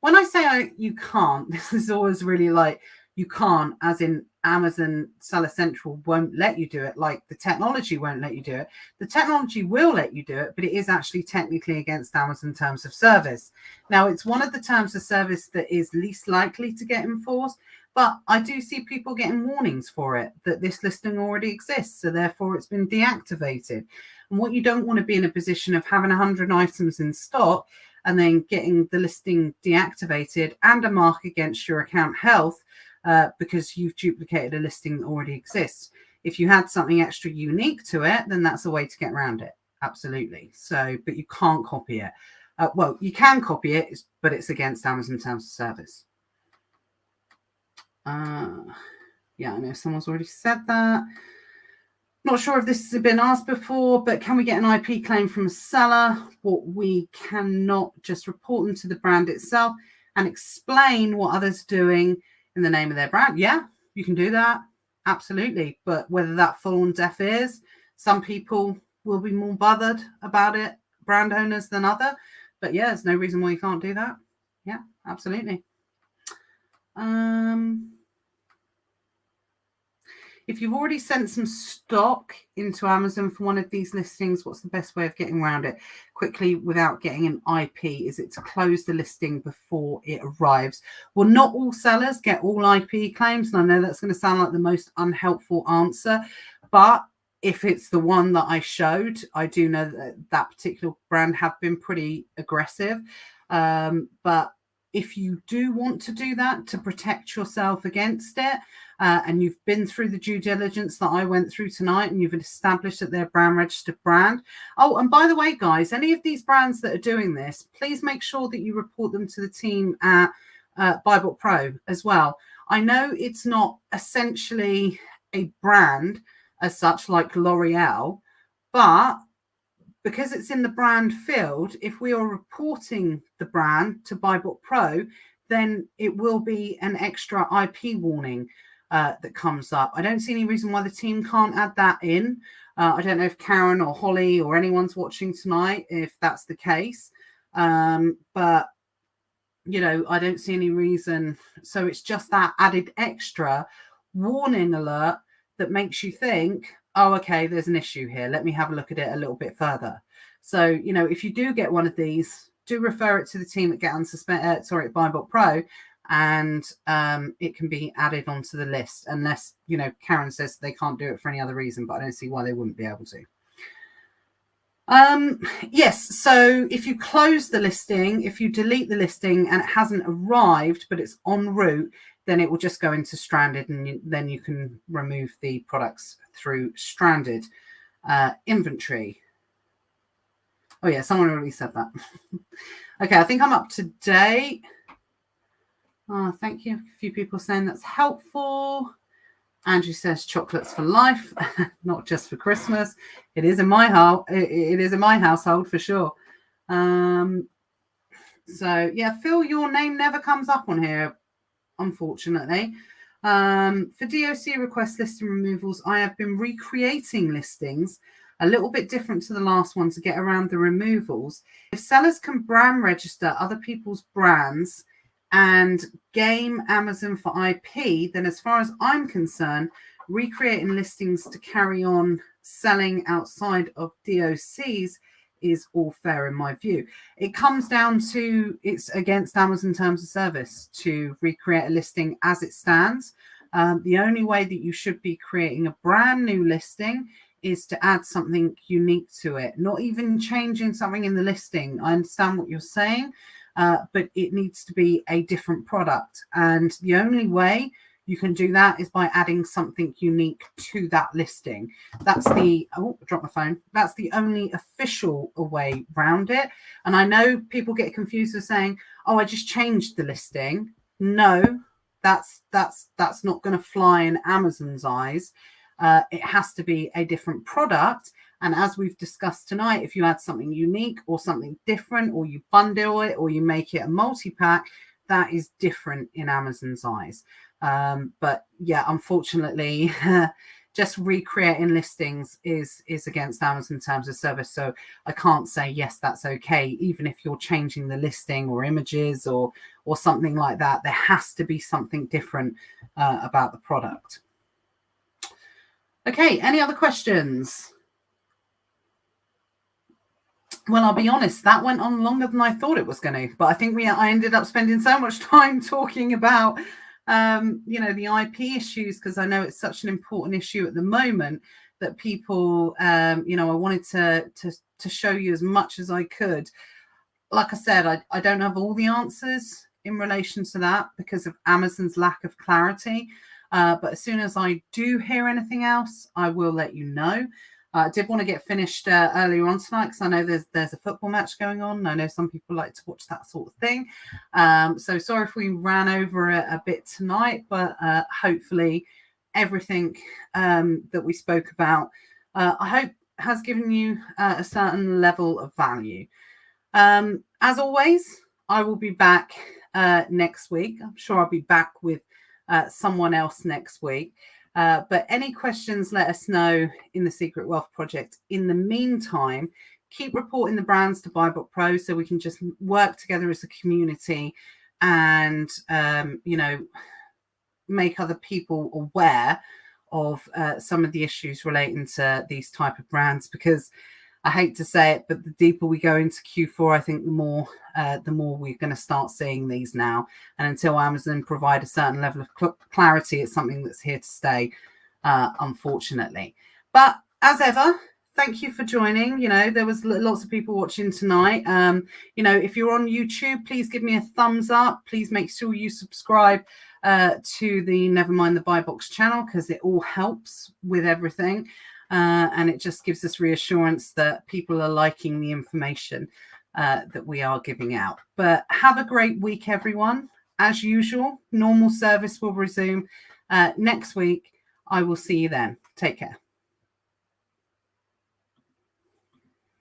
When I say you can't, this is always really like, you can't, as in Amazon Seller Central won't let you do it, like the technology won't let you do it. The technology will let you do it, but it is actually technically against Amazon terms of service. Now, it's one of the terms of service that is least likely to get enforced, but I do see people getting warnings for it, that this listing already exists, so therefore it's been deactivated. And what you don't want to be in a position of having 100 items in stock and then getting the listing deactivated and a mark against your account health because you've duplicated a listing that already exists. If you had something extra unique to it, then that's a way to get around it. Absolutely. So, but you can't copy it. Well, you can copy it, but it's against Amazon terms of service. Yeah, I know someone's already said that. Not sure if this has been asked before, but can we get an IP claim from a seller? What we cannot, just report them to the brand itself and explain what others are doing in the name of their brand. Yeah, you can do that. Absolutely. But whether that fall on deaf ears, some people will be more bothered about it, brand owners, than other. But yeah, there's no reason why you can't do that. Yeah, absolutely. If you've already sent some stock into Amazon for one of these listings, what's the best way of getting around it quickly without getting an IP? Is it to close the listing before it arrives? Well, not all sellers get all IP claims, and I know that's going to sound like the most unhelpful answer, but if it's the one that I showed, I do know that that particular brand have been pretty aggressive. But if you do want to do that to protect yourself against it, and you've been through the due diligence that I went through tonight, and you've established that they're a brand registered brand. Oh, and by the way, guys, any of these brands that are doing this, please make sure that you report them to the team at BuyBot Pro as well. I know it's not essentially a brand as such like L'Oreal, but because it's in the brand field, if we are reporting the brand to BuyBot Pro, then it will be an extra IP warning that comes up. I don't see any reason why the team can't add that in. I don't know if Karen or Holly or anyone's watching tonight, if that's the case. But, I don't see any reason. So it's just that added extra warning alert that makes you think, oh, okay, there's an issue here. Let me have a look at it a little bit further. So, if you do get one of these, do refer it to the team at BuyBot Pro, and it can be added onto the list, unless, Karen says they can't do it for any other reason, but I don't see why they wouldn't be able to. Yes, so if you close the listing, if you delete the listing and it hasn't arrived, but it's en route, then it will just go into stranded, and then you can remove the products through stranded inventory. Oh yeah, someone already said that. Okay, I think I'm up to date. Thank you. A few people saying that's helpful. Andrew says chocolates for life, not just for Christmas. It is in my house. It is in my household for sure. So yeah, Phil, your name never comes up on here, unfortunately. For DOC request listing removals, I have been recreating listings a little bit different to the last one to get around the removals. If sellers can brand register other people's brands and game Amazon for IP, then as far as I'm concerned, recreating listings to carry on selling outside of DOCs is all fair in my view. It comes down to it's against Amazon terms of service to recreate a listing as it stands. The only way that you should be creating a brand new listing is to add something unique to it, not even changing something in the listing. I understand what you're saying, but it needs to be a different product. And the only way you can do that is by adding something unique to that listing. That's the, oh, I dropped my phone. That's the only official way around it. And I know people get confused with saying, oh, I just changed the listing. No, that's not going to fly in Amazon's eyes. It has to be a different product. And as we've discussed tonight, if you add something unique or something different, or you bundle it, or you make it a multi-pack, that is different in Amazon's eyes. But yeah, unfortunately, just recreating listings is against Amazon terms of service. So I can't say, yes, that's okay. Even if you're changing the listing or images or something like that, there has to be something different about the product. Okay, any other questions? Well, I'll be honest, that went on longer than I thought it was going to. But I think I ended up spending so much time talking about the IP issues, because I know it's such an important issue at the moment that people, I wanted to show you as much as I could. Like I said, I don't have all the answers in relation to that because of Amazon's lack of clarity. But as soon as I do hear anything else, I will let you know. I did want to get finished earlier on tonight because I know there's a football match going on. I know some people like to watch that sort of thing. So sorry if we ran over a bit tonight, but hopefully everything that we spoke about, I hope has given you a certain level of value. As always, I will be back next week. I'm sure I'll be back with someone else next week. But any questions, let us know in the Secret Wealth Project. In the meantime, keep reporting the brands to BuyBook Pro so we can just work together as a community and, make other people aware of some of the issues relating to these type of brands. Because I hate to say it, but the deeper we go into Q4, I think the more we're going to start seeing these now. And until Amazon provide a certain level of clarity, it's something that's here to stay, unfortunately. But as ever, thank you for joining. There was lots of people watching tonight. If you're on YouTube, please give me a thumbs up. Please make sure you subscribe to the Nevermind the Buy Box channel, because it all helps with everything. And it just gives us reassurance that people are liking the information that we are giving out. But have a great week, everyone. As usual, normal service will resume next week. I will see you then. Take care.